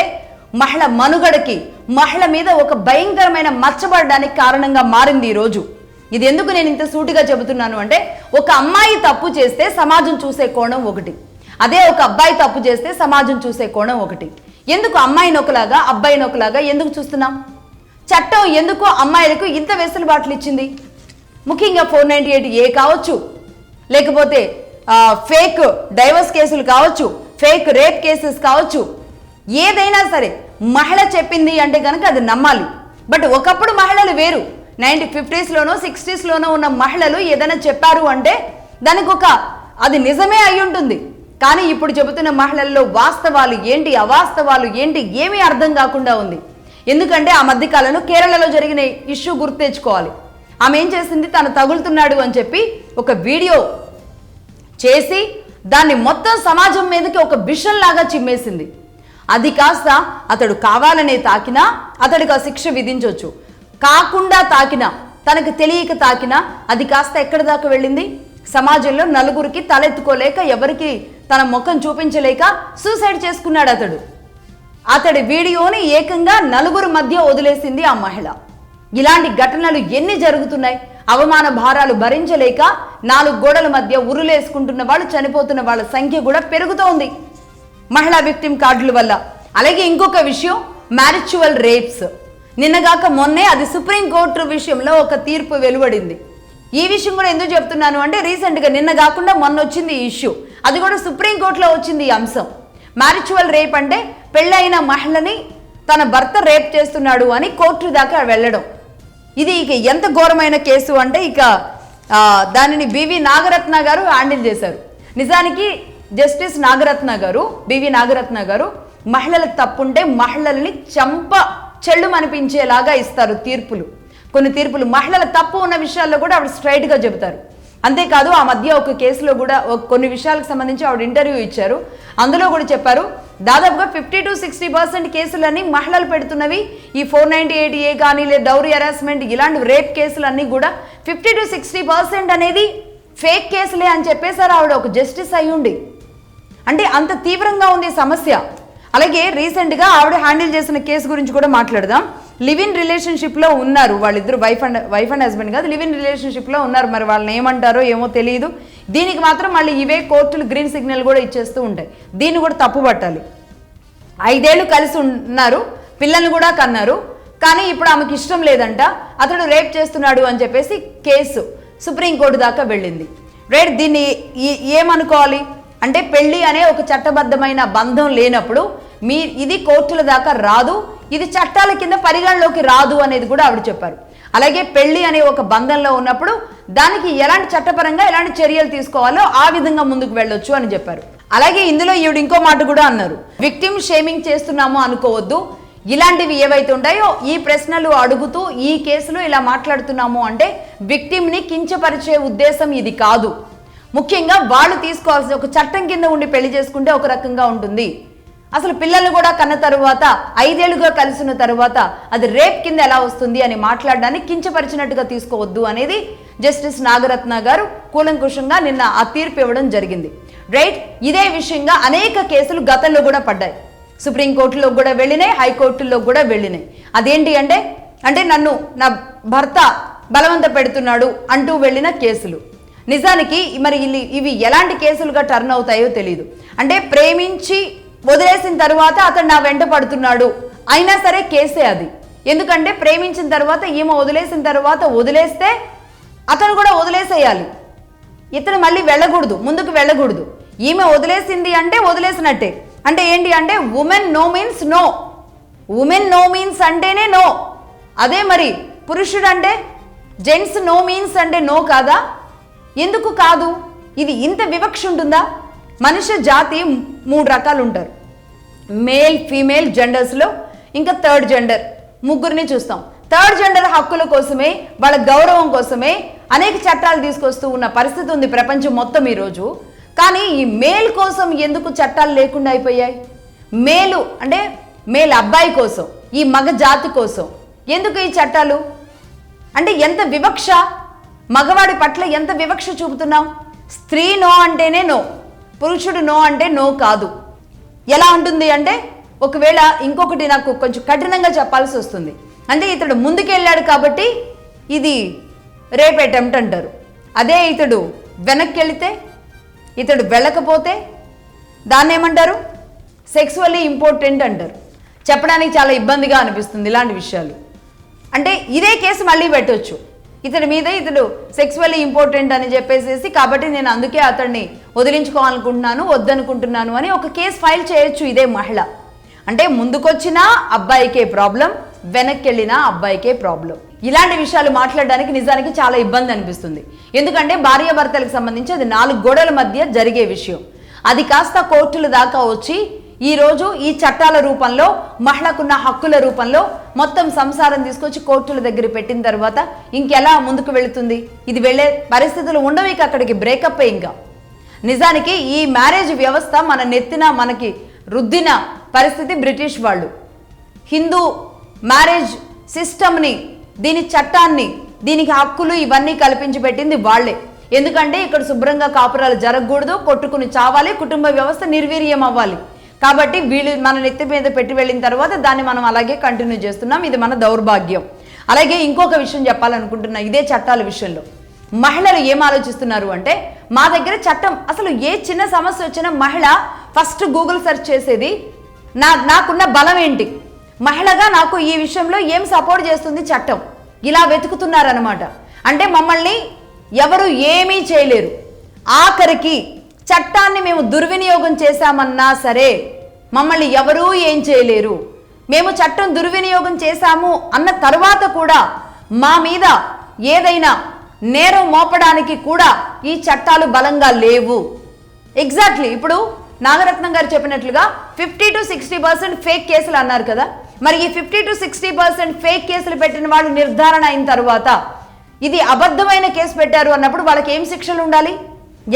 మహిళ మనుగడకి, మహిళ మీద ఒక భయంకరమైన మచ్చబడడానికి కారణంగా మారింది ఈరోజు. ఇది ఎందుకు నేను ఇంత సూటిగా చెబుతున్నాను అంటే, ఒక అమ్మాయి తప్పు చేస్తే సమాజం చూసే కోణం ఒకటి, అదే ఒక అబ్బాయి తప్పు చేస్తే సమాజం చూసే కోణం ఒకటి. ఎందుకు అమ్మాయిని ఒకలాగా అబ్బాయిని ఒకలాగా ఎందుకు చూస్తున్నాం? చట్టం ఎందుకు అమ్మాయిలకు ఇంత వెసులుబాట్లు ఇచ్చింది? ముఖ్యంగా 498A కావచ్చు, లేకపోతే ఫేక్ డైవర్స్ కేసులు కావచ్చు, ఫేక్ రేప్ కేసెస్ కావచ్చు, ఏదైనా సరే మహిళ చెప్పింది అంటే కనుక అది నమ్మాలి. బట్ ఒకప్పుడు మహిళలు వేరు. 1950s సిక్స్టీస్లోనో ఉన్న మహిళలు ఏదైనా చెప్పారు అంటే దానికి అది నిజమే అయి ఉంటుంది. కానీ ఇప్పుడు చెబుతున్న మహిళల్లో వాస్తవాలు ఏంటి, అవాస్తవాలు ఏంటి ఏమీ అర్థం కాకుండా ఉంది. ఎందుకంటే ఆ మధ్యకాలంలో కేరళలో జరిగిన ఇష్యూ గుర్తు తెచ్చుకోవాలి. ఆమె ఏం చేసింది, తను తగులుతున్నాడు అని చెప్పి ఒక వీడియో చేసి దాన్ని మొత్తం సమాజం మీదకి ఒక విషం లాగా చిమ్మేసింది. అది కాస్త అతడు కావాలనే తాకినా అతడికి ఆ శిక్ష విధించవచ్చు, కాకుండా తాకినా, తనకు తెలియక తాకినా అది కాస్త ఎక్కడి దాకా వెళ్ళింది, సమాజంలో నలుగురికి తలెత్తుకోలేక ఎవరికి తన ముఖం చూపించలేక సూసైడ్ చేసుకున్నాడు అతడు. అతడి వీడియోని ఏకంగా నలుగురు మధ్య వదిలేసింది ఆ మహిళ. ఇలాంటి ఘటనలు ఎన్ని జరుగుతున్నాయి. అవమాన భారాలు భరించలేక 4 గోడల మధ్య ఉరులేసుకుంటున్న వాళ్ళు, చనిపోతున్న వాళ్ళ సంఖ్య కూడా పెరుగుతోంది మహిళా విక్టిమ్ కార్డుల వల్ల. అలాగే ఇంకొక విషయం, మ్యారిచువల్ రేప్స్. నిన్నగాక మొన్నే అది సుప్రీంకోర్టు విషయంలో ఒక తీర్పు వెలువడింది. ఈ విషయం కూడా ఎందుకు చెప్తున్నాను అంటే రీసెంట్గా నిన్న కాకుండా మొన్న వచ్చింది ఈ ఇష్యూ. అది కూడా సుప్రీంకోర్టులో వచ్చింది ఈ అంశం. మ్యారిచువల్ రేప్ అంటే పెళ్ళైన మహిళని తన భర్త రేప్ చేస్తున్నాడు అని కోర్టు దాకా వెళ్ళడం. ఇది ఇక ఎంత ఘోరమైన కేసు అంటే దానిని బివి నాగరత్న గారు హ్యాండిల్ చేశారు. నిజానికి జస్టిస్ నాగరత్న గారు, బివి నాగరత్న గారు మహిళలకు తప్పుంటే మహిళల్ని చెళ్ళు అనిపించేలాగా ఇస్తారు తీర్పులు. కొన్ని తీర్పులు మహిళల తప్పు ఉన్న విషయాల్లో కూడా ఆవిడ స్ట్రైట్గా చెబుతారు. అంతేకాదు ఆ మధ్య ఒక కేసులో కూడా కొన్ని విషయాలకు సంబంధించి ఆవిడ ఇంటర్వ్యూ ఇచ్చారు. అందులో కూడా చెప్పారు దాదాపుగా 50 to 60% కేసులన్నీ మహిళలు పెడుతున్నవి. ఈ 498A కానీ లేదా డౌరీ హెరాస్మెంట్ ఇలాంటి రేప్ కేసులన్నీ కూడా 50 to 60% అనేది ఫేక్ కేసులే అని చెప్పేశారు ఆవిడ ఒక జస్టిస్ అయ్యుండి. అంటే అంత తీవ్రంగా ఉంది సమస్య. అలాగే రీసెంట్గా ఆవిడ హ్యాండిల్ చేసిన కేసు గురించి కూడా మాట్లాడదాం. లివ్ ఇన్ రిలేషన్షిప్లో ఉన్నారు వాళ్ళిద్దరు, వైఫ్ అండ్ హస్బెండ్ కాదు, లివ్ ఇన్ రిలేషన్షిప్లో ఉన్నారు. మరి వాళ్ళని ఏమంటారో ఏమో తెలియదు. దీనికి మాత్రం మళ్ళీ ఇవే కోర్టులు గ్రీన్ సిగ్నల్ కూడా ఇచ్చేస్తూ ఉంటాయి. దీన్ని కూడా తప్పు పట్టాలి. 5 ఏళ్ళు కలిసి ఉన్నారు, పిల్లల్ని కూడా కన్నారు. కానీ ఇప్పుడు ఆమెకి ఇష్టం లేదంట, అతడు రేప్ చేస్తున్నాడు అని చెప్పేసి కేసు సుప్రీంకోర్టు దాకా వెళ్ళింది. రైట్, దీన్ని ఏమనుకోవాలి అంటే పెళ్లి అనే ఒక చట్టబద్ధమైన బంధం లేనప్పుడు ఇది కోర్టుల దాకా రాదు, ఇది చట్టాల కింద పరిగణలోకి రాదు అనేది కూడా ఆవిడ చెప్పారు. అలాగే పెళ్లి అనే ఒక బంధంలో ఉన్నప్పుడు దానికి ఎలాంటి చట్టపరంగా ఎలాంటి చర్యలు తీసుకోవాలో ఆ విధంగా ముందుకు వెళ్ళొచ్చు అని చెప్పారు. అలాగే ఇందులో ఈవిడ ఇంకో మాట కూడా అన్నారు, విక్టిమ్ షేమింగ్ చేస్తున్నాము అనుకోవద్దు. ఇలాంటివి ఏవైతే ఉంటాయో ఈ ప్రశ్నలు అడుగుతూ ఈ కేసులో ఇలా మాట్లాడుతున్నాము అంటే విక్టిమ్ని కించపరిచే ఉద్దేశం ఇది కాదు. ముఖ్యంగా వాళ్ళు తీసుకోవాల్సిన ఒక చట్టం కింద ఉండి పెళ్లి చేసుకుంటే ఒక రకంగా ఉంటుంది. అసలు పిల్లల్ని కూడా కన్న తరువాత 5 ఏళ్లుగా కలిసిన తరువాత అది రేప్ కింద ఎలా వస్తుంది అని మాట్లాడడానికి కించపరిచినట్టుగా తీసుకోవద్దు అనేది జస్టిస్ నాగరత్న గారు కూలంకుషంగా నిన్న ఆ తీర్పు ఇవ్వడం జరిగింది. రైట్, ఇదే విషయంగా అనేక కేసులు గతంలో కూడా పడ్డాయి. సుప్రీంకోర్టులో కూడా వెళ్ళినాయి, హైకోర్టులో కూడా వెళ్ళినాయి. అదేంటి అంటే నన్ను నా భర్త బలవంత పెడుతున్నాడు అంటూ వెళ్ళిన కేసులు. నిజానికి మరి ఇవి ఎలాంటి కేసులుగా టర్న్ అవుతాయో తెలియదు. అంటే ప్రేమించి వదిలేసిన తర్వాత అతను నా వెంట పడుతున్నాడు అయినా సరే కేసే అది. ఎందుకంటే ప్రేమించిన తర్వాత ఈమె వదిలేసిన తర్వాత వదిలేస్తే అతను కూడా వదిలేసేయాలి, ఇతను మళ్ళీ వెళ్ళకూడదు, ముందుకు వెళ్ళకూడదు. ఈమె వదిలేసింది అంటే వదిలేసినట్టే. అంటే ఏంటి అంటే women no means no, women no means అంటేనే నో. అదే మరి పురుషుడు అంటే జెంట్స్ నో మీన్స్ అంటే నో కాదా? ఎందుకు కాదు? ఇది ఇంత వివక్ష ఉంటుందా? మనుష్య జాతి 3 రకాలు ఉంటారు, మేల్ ఫీమేల్ జెండర్స్లో. ఇంకా థర్డ్ జెండర్ ముగ్గురిని చూస్తాం. థర్డ్ జెండర్ హక్కుల కోసమే, వాళ్ళ గౌరవం కోసమే అనేక చట్టాలు తీసుకొస్తూ ఉన్న పరిస్థితి ఉంది ప్రపంచం మొత్తం ఈరోజు. కానీ ఈ మేల్ కోసం ఎందుకు చట్టాలు లేకుండా అయిపోయాయి? మేలు అంటే మేల్ అబ్బాయి కోసం, ఈ మగ జాతి కోసం ఎందుకు ఈ చట్టాలు? అంటే ఎంత వివక్ష, మగవాడి పట్ల ఎంత వివక్ష చూపుతున్నాం. స్త్రీ నో అంటేనే నో, పురుషుడు నో అంటే నో కాదు. ఎలా ఉంటుంది అంటే ఒకవేళ ఇంకొకటి నాకు కొంచెం కఠినంగా చెప్పాల్సి వస్తుంది. అంటే ఇతడు ముందుకెళ్ళాడు కాబట్టి ఇది రేప్ అటెంప్ట్ అంటారు. అదే ఇతడు వెనక్కి వెళితే, ఇతడు వెళ్ళకపోతే దాన్ని ఏమంటారు? సెక్సువల్లీ ఇంపార్టెంట్ అంటారు. చెప్పడానికి చాలా ఇబ్బందిగా అనిపిస్తుంది ఇలాంటి విషయాలు. అంటే ఇదే కేసు మళ్ళీ పెట్టవచ్చు ఇతడి మీద, ఇతడు సెక్సువల్లీ ఇంపార్టెంట్ అని చెప్పేసి కాబట్టి నేను అందుకే అతన్ని వదిలించుకోవాలనుకుంటున్నాను, వద్దనుకుంటున్నాను అని ఒక కేసు ఫైల్ చేయొచ్చు ఇదే మహిళ. అంటే ముందుకొచ్చినా అబ్బాయికే ప్రాబ్లం, వెనక్కి వెళ్ళినా అబ్బాయికే ప్రాబ్లం. ఇలాంటి విషయాలు మాట్లాడడానికి నిజానికి చాలా ఇబ్బంది అనిపిస్తుంది. ఎందుకంటే భార్యాభర్తలకు సంబంధించి అది 4 గోడల మధ్య జరిగే విషయం. అది కాస్త కోర్టుల దాకా వచ్చి ఈరోజు ఈ చట్టాల రూపంలో, మహిళకున్న హక్కుల రూపంలో మొత్తం సంసారం తీసుకొచ్చి కోర్టుల దగ్గర పెట్టిన తర్వాత ఇంకెలా ముందుకు వెళుతుంది? ఇది వెళ్ళే పరిస్థితులు ఉండవు. ఇక అక్కడికి బ్రేకప్. ఇంకా నిజానికి ఈ మ్యారేజ్ వ్యవస్థ మన నెత్తిన మనకి రుద్దిన పరిస్థితి బ్రిటిష్ వాళ్ళు. హిందూ మ్యారేజ్ సిస్టమ్ని, దీని చట్టాన్ని, దీనికి హక్కులు ఇవన్నీ కల్పించి పెట్టింది వాళ్లే. ఎందుకంటే ఇక్కడ శుభ్రంగా కాపురాలు జరగకూడదు, కొట్టుకుని చావాలి, కుటుంబ వ్యవస్థ నిర్వీర్యం అవ్వాలి. కాబట్టి వీళ్ళు మన నెత్తి మీద పెట్టి వెళ్ళిన తర్వాత దాన్ని మనం అలాగే కంటిన్యూ చేస్తున్నాం. ఇది మన దౌర్భాగ్యం. అలాగే ఇంకొక విషయం చెప్పాలనుకుంటున్నా ఇదే చట్టాల విషయంలో. మహిళలు ఏం ఆలోచిస్తున్నారు అంటే, మా దగ్గర చట్టం, అసలు ఏ చిన్న సమస్య వచ్చినా మహిళ ఫస్ట్ గూగుల్ సెర్చ్ చేసేది నాకున్న బలం ఏంటి, మహిళగా నాకు ఈ విషయంలో ఏం సపోర్ట్ చేస్తుంది చట్టం, ఇలా వెతుకుతున్నారనమాట. అంటే మమ్మల్ని ఎవరు ఏమీ చేయలేరు. ఆఖరికి చట్టాన్ని మేము దుర్వినియోగం చేశామన్నా సరే మమ్మల్ని ఎవరూ ఏం చేయలేరు. మేము చట్టం దుర్వినియోగం చేశాము అన్న తర్వాత కూడా మా మీద ఏదైనా నేరం మోపడానికి కూడా ఈ చట్టాలు బలంగా లేవు. ఎగ్జాక్ట్లీ ఇప్పుడు నాగరత్నం గారు చెప్పినట్లుగా 50 to 60% ఫేక్ కేసులు అన్నారు కదా. మరి ఈ 50 to 60% ఫేక్ కేసులు పెట్టిన వాళ్ళు నిర్ధారణ అయిన తర్వాత ఇది అబద్ధమైన కేసు పెట్టారు అన్నప్పుడు వాళ్ళకి ఏం శిక్షలు ఉండాలి?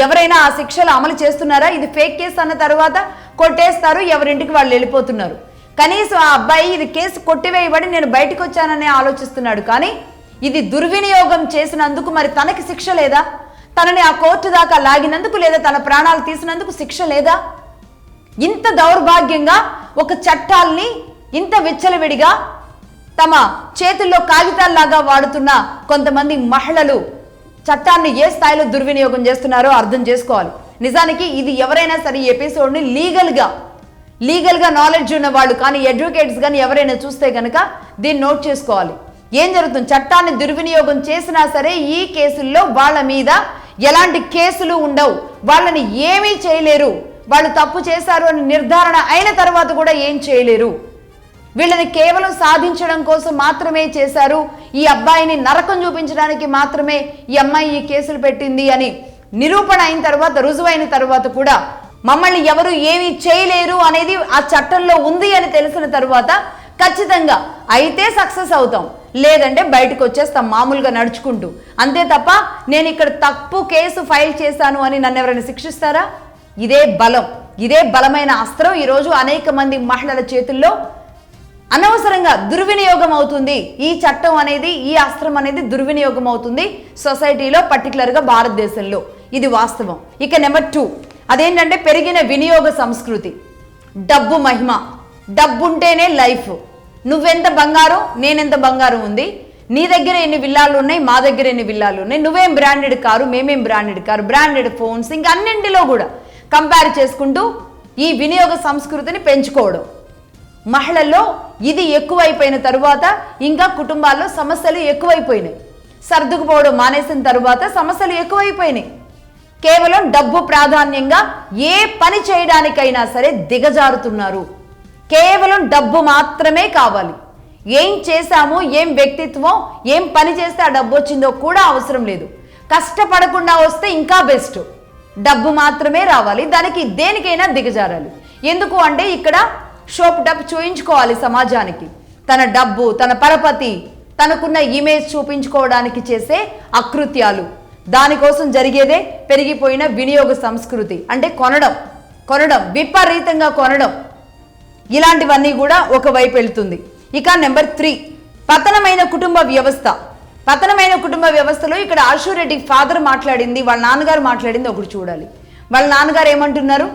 ఎవరైనా ఆ శిక్షలు అమలు చేస్తున్నారా? ఇది ఫేక్ కేసు అన్న తర్వాత కొట్టేస్తారు, ఎవరింటికి వాళ్ళు వెళ్ళిపోతున్నారు. కనీసం ఆ అబ్బాయి ఇది కేసు కొట్టివేయబడి నేను బయటకు వచ్చాననే ఆలోచిస్తున్నాడు. కానీ ఇది దుర్వినియోగం చేసినందుకు మరి తనకి శిక్ష లేదా? తనని ఆ కోర్టు దాకా లాగినందుకు లేదా తన ప్రాణాలు తీసినందుకు శిక్ష లేదా? ఇంత దౌర్భాగ్యంగా ఒక చట్టాల్ని ఇంత విచ్చలవిడిగా తమ చేతుల్లో కాగితాల్లాగా వాడుతున్న కొంతమంది మహిళలు చట్టాన్ని ఏ స్థాయిలో దుర్వినియోగం చేస్తున్నారో అర్థం చేసుకోవాలి. నిజానికి ఇది ఎవరైనా సరే ఈ ఎపిసోడ్ని లీగల్గా నాలెడ్జ్ ఉన్న వాళ్ళు కానీ అడ్వకేట్స్ కానీ ఎవరైనా చూస్తే కనుక దీన్ని నోట్ చేసుకోవాలి. ఏం జరుగుతుంది? చట్టాన్ని దుర్వినియోగం చేసినా సరే ఈ కేసుల్లో వాళ్ళ మీద ఎలాంటి కేసులు ఉండవు, వాళ్ళని ఏమీ చేయలేరు. వాళ్ళు తప్పు చేశారు అని నిర్ధారణ అయిన తర్వాత కూడా ఏం చేయలేరు. వీళ్ళని కేవలం సాధించడం కోసం మాత్రమే చేశారు, ఈ అబ్బాయిని నరకం చూపించడానికి మాత్రమే ఈ అమ్మాయి ఈ కేసులు పెట్టింది అని నిరూపణ అయిన తర్వాత, రుజువైన తర్వాత కూడా మమ్మల్ని ఎవరు ఏమీ చేయలేరు అనేది ఆ చట్టంలో ఉంది అని తెలిసిన తర్వాత ఖచ్చితంగా అయితే సక్సెస్ అవుతాం, లేదంటే బయటకు వచ్చేస్తాం మామూలుగా నడుచుకుంటూ. అంతే తప్ప నేను ఇక్కడ తప్పు కేసు ఫైల్ చేశాను అని నన్ను ఎవరైనా శిక్షిస్తారా? ఇదే బలం, ఇదే బలమైన అస్త్రం ఈరోజు అనేక మంది మహిళల చేతుల్లో అనవసరంగా దుర్వినియోగం అవుతుంది. ఈ చట్టం అనేది, ఈ అస్త్రం అనేది దుర్వినియోగం అవుతుంది సొసైటీలో, పర్టికులర్గా భారతదేశంలో. ఇది వాస్తవం. ఇక నెంబర్ 2 అదేంటంటే పెరిగిన వినియోగ సంస్కృతి, డబ్బు మహిమ. డబ్బు ఉంటేనే లైఫ్. నువ్వెంత బంగారం, నేనెంత బంగారం ఉంది, నీ దగ్గర ఎన్ని విల్లాలు ఉన్నాయి, మా దగ్గర ఎన్ని విల్లాలు ఉన్నాయి, నువ్వేం బ్రాండెడ్ కారు, మేమేం బ్రాండెడ్ కారు, బ్రాండెడ్ ఫోన్స్, ఇంకా అన్నింటిలో కూడా కంపేర్ చేసుకుంటూ ఈ వినియోగ సంస్కృతిని పెంచుకోవడం. మహిళల్లో ఇది ఎక్కువైపోయిన తరువాత ఇంకా కుటుంబాల్లో సమస్యలు ఎక్కువైపోయినాయి. సర్దుకుపోవడం మానేసిన తరువాత సమస్యలు ఎక్కువైపోయినాయి. కేవలం డబ్బు ప్రాధాన్యంగా ఏ పని చేయడానికైనా సరే దిగజారుతున్నారు. కేవలం డబ్బు మాత్రమే కావాలి. ఏం చేశాము, ఏం వ్యక్తిత్వం, ఏం పని చేస్తే ఆ డబ్బు వచ్చిందో కూడా అవసరం లేదు. కష్టపడకుండా వస్తే ఇంకా బెస్ట్. డబ్బు మాత్రమే రావాలి, దానికి దేనికైనా దిగజారాలి. ఎందుకు అంటే ఇక్కడ షోప్ డబ్బు చూయించుకోవాలి సమాజానికి. తన డబ్బు, తన పరపతి, తనకున్న ఇమేజ్ చూపించుకోవడానికి చేసే అకృత్యాలు, దానికోసం జరిగేదే పెరిగిపోయిన వినియోగ సంస్కృతి. అంటే కొనడం విపరీతంగా కొనడం, ఇలాంటివన్నీ కూడా ఒకవైపు వెళ్తుంది. ఇక నెంబర్ 3 పతనమైన కుటుంబ వ్యవస్థ. పతనమైన కుటుంబ వ్యవస్థలో ఇక్కడ ఆశురెడ్డి ఫాదర్ మాట్లాడింది, వాళ్ళ నాన్నగారు మాట్లాడింది ఒకటి చూడాలి. వాళ్ళ నాన్నగారు ఏమంటున్నారు?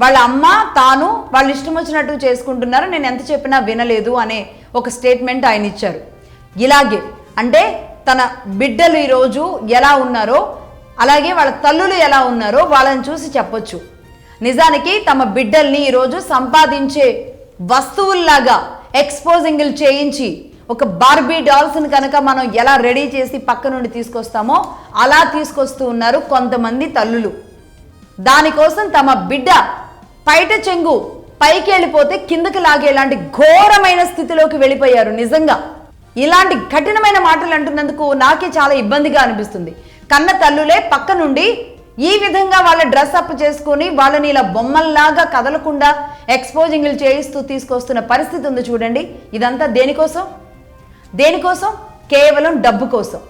వాళ్ళ అమ్మ తాను వాళ్ళు ఇష్టం వచ్చినట్టు చేసుకుంటున్నారు, నేను ఎంత చెప్పినా వినలేదు అనే ఒక స్టేట్మెంట్ ఆయన ఇచ్చారు. ఇలాగే అంటే తన బిడ్డలు ఈరోజు ఎలా ఉన్నారో అలాగే వాళ్ళ తల్లులు ఎలా ఉన్నారో వాళ్ళని చూసి చెప్పొచ్చు. నిజానికి తమ బిడ్డల్ని ఈరోజు సంపాదించే వస్తువుల్లాగా ఎక్స్పోజింగ్లు చేయించి ఒక బార్బీ డాల్స్ని కనుక మనం ఎలా రెడీ చేసి పక్క నుండి తీసుకొస్తామో అలా తీసుకొస్తూ ఉన్నారు కొంతమంది తల్లులు. దానికోసం తమ బిడ్డ పైట చెంగు పైకి వెళ్ళిపోతే కిందకి లాగేలాంటి ఘోరమైన స్థితిలోకి వెళ్ళిపోయారు. నిజంగా ఇలాంటి కఠినమైన మాటలు అంటున్నందుకు నాకే చాలా ఇబ్బందిగా అనిపిస్తుంది. కన్న తల్లులే పక్క నుండి ఈ విధంగా వాళ్ళ డ్రెస్ అప్ చేసుకొని వాళ్ళని ఇలా బొమ్మల్లాగా కదలకుండా ఎక్స్పోజింగ్లు చేయిస్తూ తీసుకొస్తున్న పరిస్థితి ఉంది చూడండి. ఇదంతా దేనికోసం? కేవలం డబ్బు కోసం.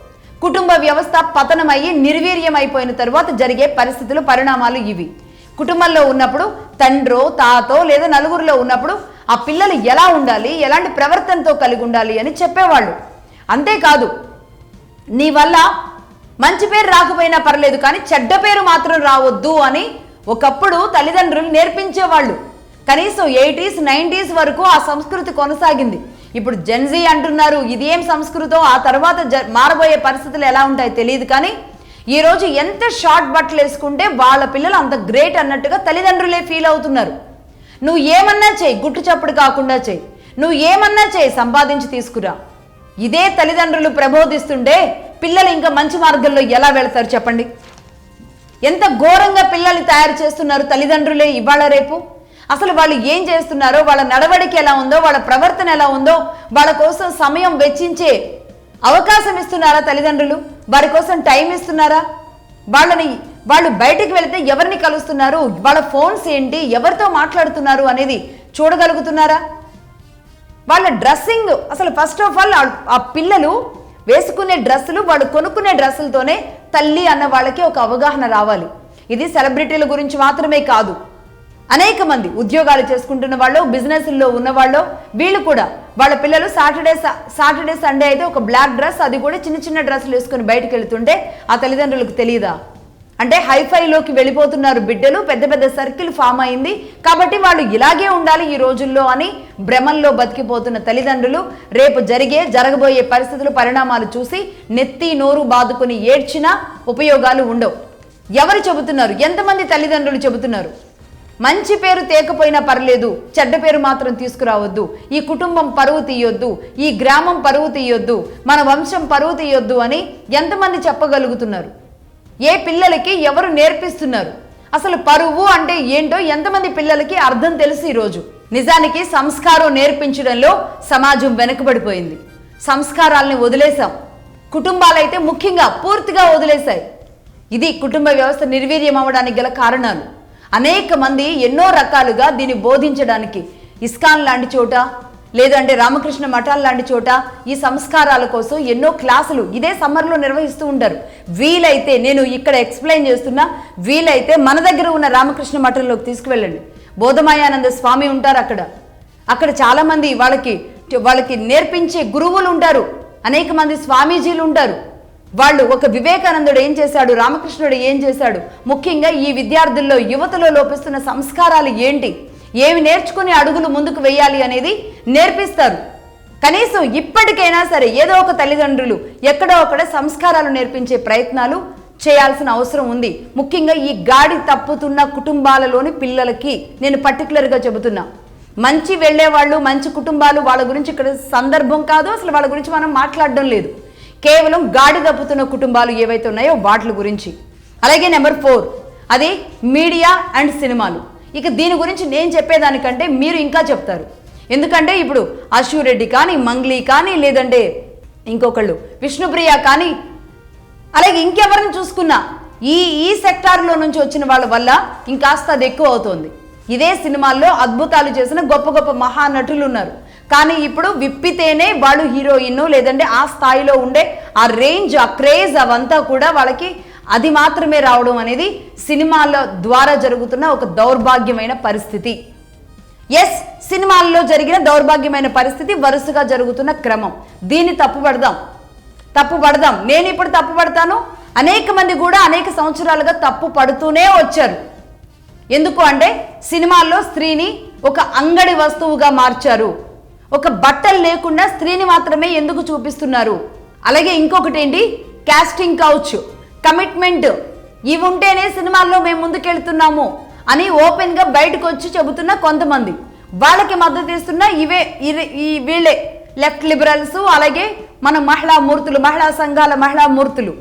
కుటుంబ వ్యవస్థ పతనమయ్యి నిర్వీర్యం అయిపోయిన తరువాత జరిగే పరిస్థితులు, పరిణామాలు ఇవి. కుటుంబంలో ఉన్నప్పుడు తండ్రో తాతో లేదా నలుగురిలో ఉన్నప్పుడు ఆ పిల్లలు ఎలా ఉండాలి, ఎలాంటి ప్రవర్తనతో కలిగి ఉండాలి అని చెప్పేవాళ్ళు. అంతేకాదు, నీ వల్ల మంచి పేరు రాకపోయినా పర్లేదు కానీ చెడ్డ పేరు మాత్రం రావద్దు అని ఒకప్పుడు తల్లిదండ్రులు నేర్పించేవాళ్ళు. కనీసం 80s 90s వరకు ఆ సంస్కృతి కొనసాగింది. ఇప్పుడు జెన్జీ అంటున్నారు, ఇది ఏం సంస్కృతో, ఆ తర్వాత మారబోయే పరిస్థితులు ఎలా ఉంటాయో తెలియదు. కానీ ఈరోజు ఎంత షార్ట్ బట్టలు వేసుకుంటే వాళ్ళ పిల్లలు అంత గ్రేట్ అన్నట్టుగా తల్లిదండ్రులే ఫీల్ అవుతున్నారు. నువ్వు ఏమన్నా చేయి, గుట్టు చప్పుడు కాకుండా చేయి, నువ్వు ఏమన్నా చేయి, సంపాదించి తీసుకురా. ఇదే తల్లిదండ్రులు ప్రబోధిస్తుంటే పిల్లలు ఇంకా మంచి మార్గంలో ఎలా వెళతారు చెప్పండి? ఎంత ఘోరంగా పిల్లల్ని తయారు చేస్తున్నారు తల్లిదండ్రులే ఇవాళ రేపు. అసలు వాళ్ళు ఏం చేస్తున్నారో, వాళ్ళ నడవడిక ఎలా ఉందో, వాళ్ళ ప్రవర్తన ఎలా ఉందో, వాళ్ళ కోసం సమయం వెచ్చించే అవకాశం ఇస్తున్నారా తల్లిదండ్రులు? వారి కోసం టైం ఇస్తున్నారా? వాళ్ళు బయటికి వెళితే ఎవరిని కలుస్తున్నారు, వాళ్ళ ఫోన్స్ ఏంటి, ఎవరితో మాట్లాడుతున్నారు అనేది చూడగలుగుతున్నారా? వాళ్ళ డ్రెస్సింగ్, అసలు ఫస్ట్ ఆఫ్ ఆల్ ఆ పిల్లలు వేసుకునే డ్రెస్సులు, వాళ్ళు కొనుక్కునే డ్రెస్సులతోనే తల్లి అన్న వాళ్ళకి ఒక అవగాహన రావాలి. ఇది సెలబ్రిటీల గురించి మాత్రమే కాదు, అనేక మంది ఉద్యోగాలు చేసుకుంటున్న వాళ్ళు, బిజినెస్లో ఉన్నవాళ్ళు, వీళ్ళు కూడా వాళ్ళ పిల్లలు సాటర్డే సండే అయితే ఒక బ్లాక్ డ్రెస్, అది కూడా చిన్న డ్రెస్సులు వేసుకొని బయటకు వెళుతుంటే ఆ తల్లిదండ్రులకు తెలియదా? అంటే హైఫైలోకి వెళ్ళిపోతున్నారు బిడ్డలు, పెద్ద సర్కిల్ ఫామ్ అయింది కాబట్టి వాళ్ళు ఇలాగే ఉండాలి ఈ రోజుల్లో అని భ్రమంలో బతికిపోతున్న తల్లిదండ్రులు రేపు జరగబోయే పరిస్థితులు, పరిణామాలు చూసి నెత్తి నోరు బాదుకుని ఏడ్చినా ఉపయోగాలు ఉండవు. ఎవరు చెబుతున్నారు? ఎంతమంది తల్లిదండ్రులు చెబుతున్నారు? మంచి పేరు తేకపోయినా పర్లేదు, చెడ్డ పేరు మాత్రం తీసుకురావద్దు, ఈ కుటుంబం పరువు తీయొద్దు, ఈ గ్రామం పరువు తీయొద్దు, మన వంశం పరువు తీయొద్దు అని ఎంతమంది చెప్పగలుగుతున్నారు? ఏ పిల్లలకి ఎవరు నేర్పిస్తున్నారు? అసలు పరువు అంటే ఏంటో ఎంతమంది పిల్లలకి అర్థం తెలుసు ఈరోజు? నిజానికి సంస్కారం నేర్పించడంలో సమాజం వెనుకబడిపోయింది. సంస్కారాలని వదిలేశాం. కుటుంబాలైతే ముఖ్యంగా పూర్తిగా వదిలేశాయి. ఇది కుటుంబ వ్యవస్థ నిర్వీర్యం అవ్వడానికి గల కారణాలు. అనేక మంది ఎన్నో రకాలుగా దీన్ని బోధించడానికి ఇస్కాన్ లాంటి చోట, లేదంటే రామకృష్ణ మఠాల లాంటి చోట ఈ సంస్కారాల కోసం ఎన్నో క్లాసులు ఇదే సమ్మర్లో నిర్వహిస్తూ ఉంటారు. వీలైతే నేను ఇక్కడ ఎక్స్ప్లెయిన్ చేస్తున్నా, వీలైతే మన దగ్గర ఉన్న రామకృష్ణ మఠంలోకి తీసుకువెళ్ళండి. బోధమాయానంద స్వామి ఉంటారు అక్కడ చాలామంది వాళ్ళకి నేర్పించే గురువులు ఉంటారు, అనేక మంది స్వామీజీలు ఉంటారు. వాళ్ళు ఒక వివేకానందుడు ఏం చేశాడు, రామకృష్ణుడు ఏం చేశాడు, ముఖ్యంగా ఈ విద్యార్థుల్లో యువతలో లోపిస్తున్న సంస్కారాలు ఏంటి, ఏవి నేర్చుకుని అడుగులు ముందుకు వేయాలి అనేది నేర్పిస్తారు. కనీసం ఇప్పటికైనా సరే ఏదో ఒక తల్లిదండ్రులు ఎక్కడో అక్కడ సంస్కారాలు నేర్పించే ప్రయత్నాలు చేయాల్సిన అవసరం ఉంది. ముఖ్యంగా ఈ గాడి తప్పుతున్న కుటుంబాలలోని పిల్లలకి నేను పర్టికులర్గా చెబుతున్నా. మంచి వెళ్ళేవాళ్ళు, మంచి కుటుంబాలు, వాళ్ళ గురించి ఇక్కడ సందర్భం కాదు, అసలు వాళ్ళ గురించి మనం మాట్లాడడం లేదు. కేవలం గాడి తప్పుతున్న కుటుంబాలు ఏవైతే ఉన్నాయో వాటి గురించి. అలాగే నెంబర్ 4 అది మీడియా అండ్ సినిమాలు. ఇక దీని గురించి నేను చెప్పేదానికంటే మీరు ఇంకా చెప్తారు. ఎందుకంటే ఇప్పుడు అశురెడ్డి కానీ, మంగ్లీ కానీ, లేదంటే ఇంకొకళ్ళు విష్ణుప్రియ కానీ, అలాగే ఇంకెవరిని చూసుకున్నా ఈ సెక్టార్లో నుంచి వచ్చిన వాళ్ళ వల్ల ఇంకాస్త అది ఎక్కువ అవుతోంది. ఇదే సినిమాల్లో అద్భుతాలు చేసిన గొప్ప గొప్ప మహానటులు ఉన్నారు. కానీ ఇప్పుడు విప్పితేనే వాళ్ళు హీరోయిన్, లేదంటే ఆ స్థాయిలో ఉండే ఆ రేంజ్, ఆ క్రేజ్ అవంతా కూడా వాళ్ళకి అది మాత్రమే రావడం అనేది సినిమాల ద్వారా జరుగుతున్న ఒక దౌర్భాగ్యమైన పరిస్థితి. ఎస్, సినిమాల్లో జరిగిన దౌర్భాగ్యమైన పరిస్థితి వరుసగా జరుగుతున్న క్రమం. దీన్ని తప్పుపడదాం. నేను ఇప్పుడు తప్పుపడతాను. అనేక మంది కూడా అనేక సంవత్సరాలుగా తప్పు పడుతూనే వచ్చారు. ఎందుకు అంటే సినిమాల్లో స్త్రీని ఒక అంగడి వస్తువుగా మార్చారు. ఒక బట్టలు లేకుండా స్త్రీని మాత్రమే ఎందుకు చూపిస్తున్నారు? అలాగే ఇంకొకటి ఏంటి, కాస్టింగ్ కౌచ్, కమిట్మెంట్, ఇవి ఉంటేనే సినిమాల్లో మేము ముందుకెళ్తున్నాము అని ఓపెన్గా బయటకు వచ్చి చెబుతున్న కొంతమంది, వాళ్ళకి మద్దతు ఇస్తున్న వీళ్ళే లెఫ్ట్ లిబరల్స్, అలాగే మన మహిళా సంఘాల మహిళా మూర్తులు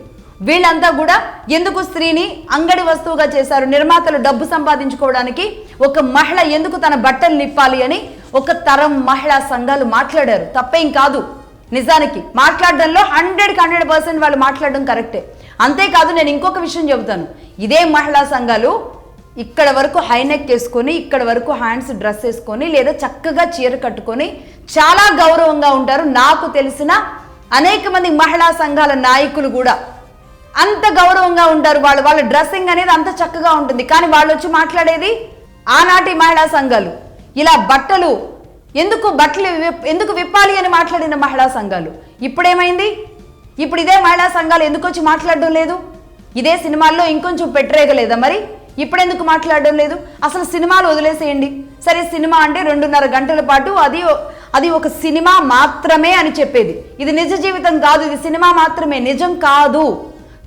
వీళ్ళంతా కూడా ఎందుకు స్త్రీని అంగడి వస్తువుగా చేశారు, నిర్మాతలు డబ్బు సంపాదించుకోవడానికి ఒక మహిళ ఎందుకు తన బట్టలు నిప్పాలి అని ఒక తరం మహిళా సంఘాలు మాట్లాడారు. తప్పేం కాదు, నిజానికి మాట్లాడడంలో 100% వాళ్ళు మాట్లాడడం కరెక్టే. అంతేకాదు, నేను ఇంకొక విషయం చెబుతాను. ఇదే మహిళా సంఘాలు ఇక్కడ వరకు హైనెక్ వేసుకొని, ఇక్కడ వరకు హ్యాండ్స్ డ్రెస్ వేసుకొని, లేదా చక్కగా చీర కట్టుకొని చాలా గౌరవంగా ఉంటారు. నాకు తెలిసిన అనేక మంది మహిళా సంఘాల నాయకులు కూడా అంత గౌరవంగా ఉంటారు. వాళ్ళ డ్రెస్సింగ్ అనేది అంత చక్కగా ఉంటుంది. కానీ వాళ్ళు వచ్చి మాట్లాడేది ఆనాటి మహిళా సంఘాలు ఇలా బట్టలు ఎందుకు విప్పాలి అని మాట్లాడిన మహిళా సంఘాలు. ఇప్పుడేమైంది? ఇప్పుడు ఇదే మహిళా సంఘాలు ఎందుకు వచ్చి మాట్లాడడం లేదు? ఇదే సినిమాల్లో ఇంకొంచెం పెట్టరేగలేదా? మరి ఇప్పుడెందుకు మాట్లాడడం లేదు? అసలు సినిమాలు వదిలేసేయండి. సరే, సినిమా అంటే 2.5 గంటల పాటు అది ఒక సినిమా మాత్రమే అని చెప్పేది. ఇది నిజ జీవితం కాదు, ఇది సినిమా మాత్రమే, నిజం కాదు.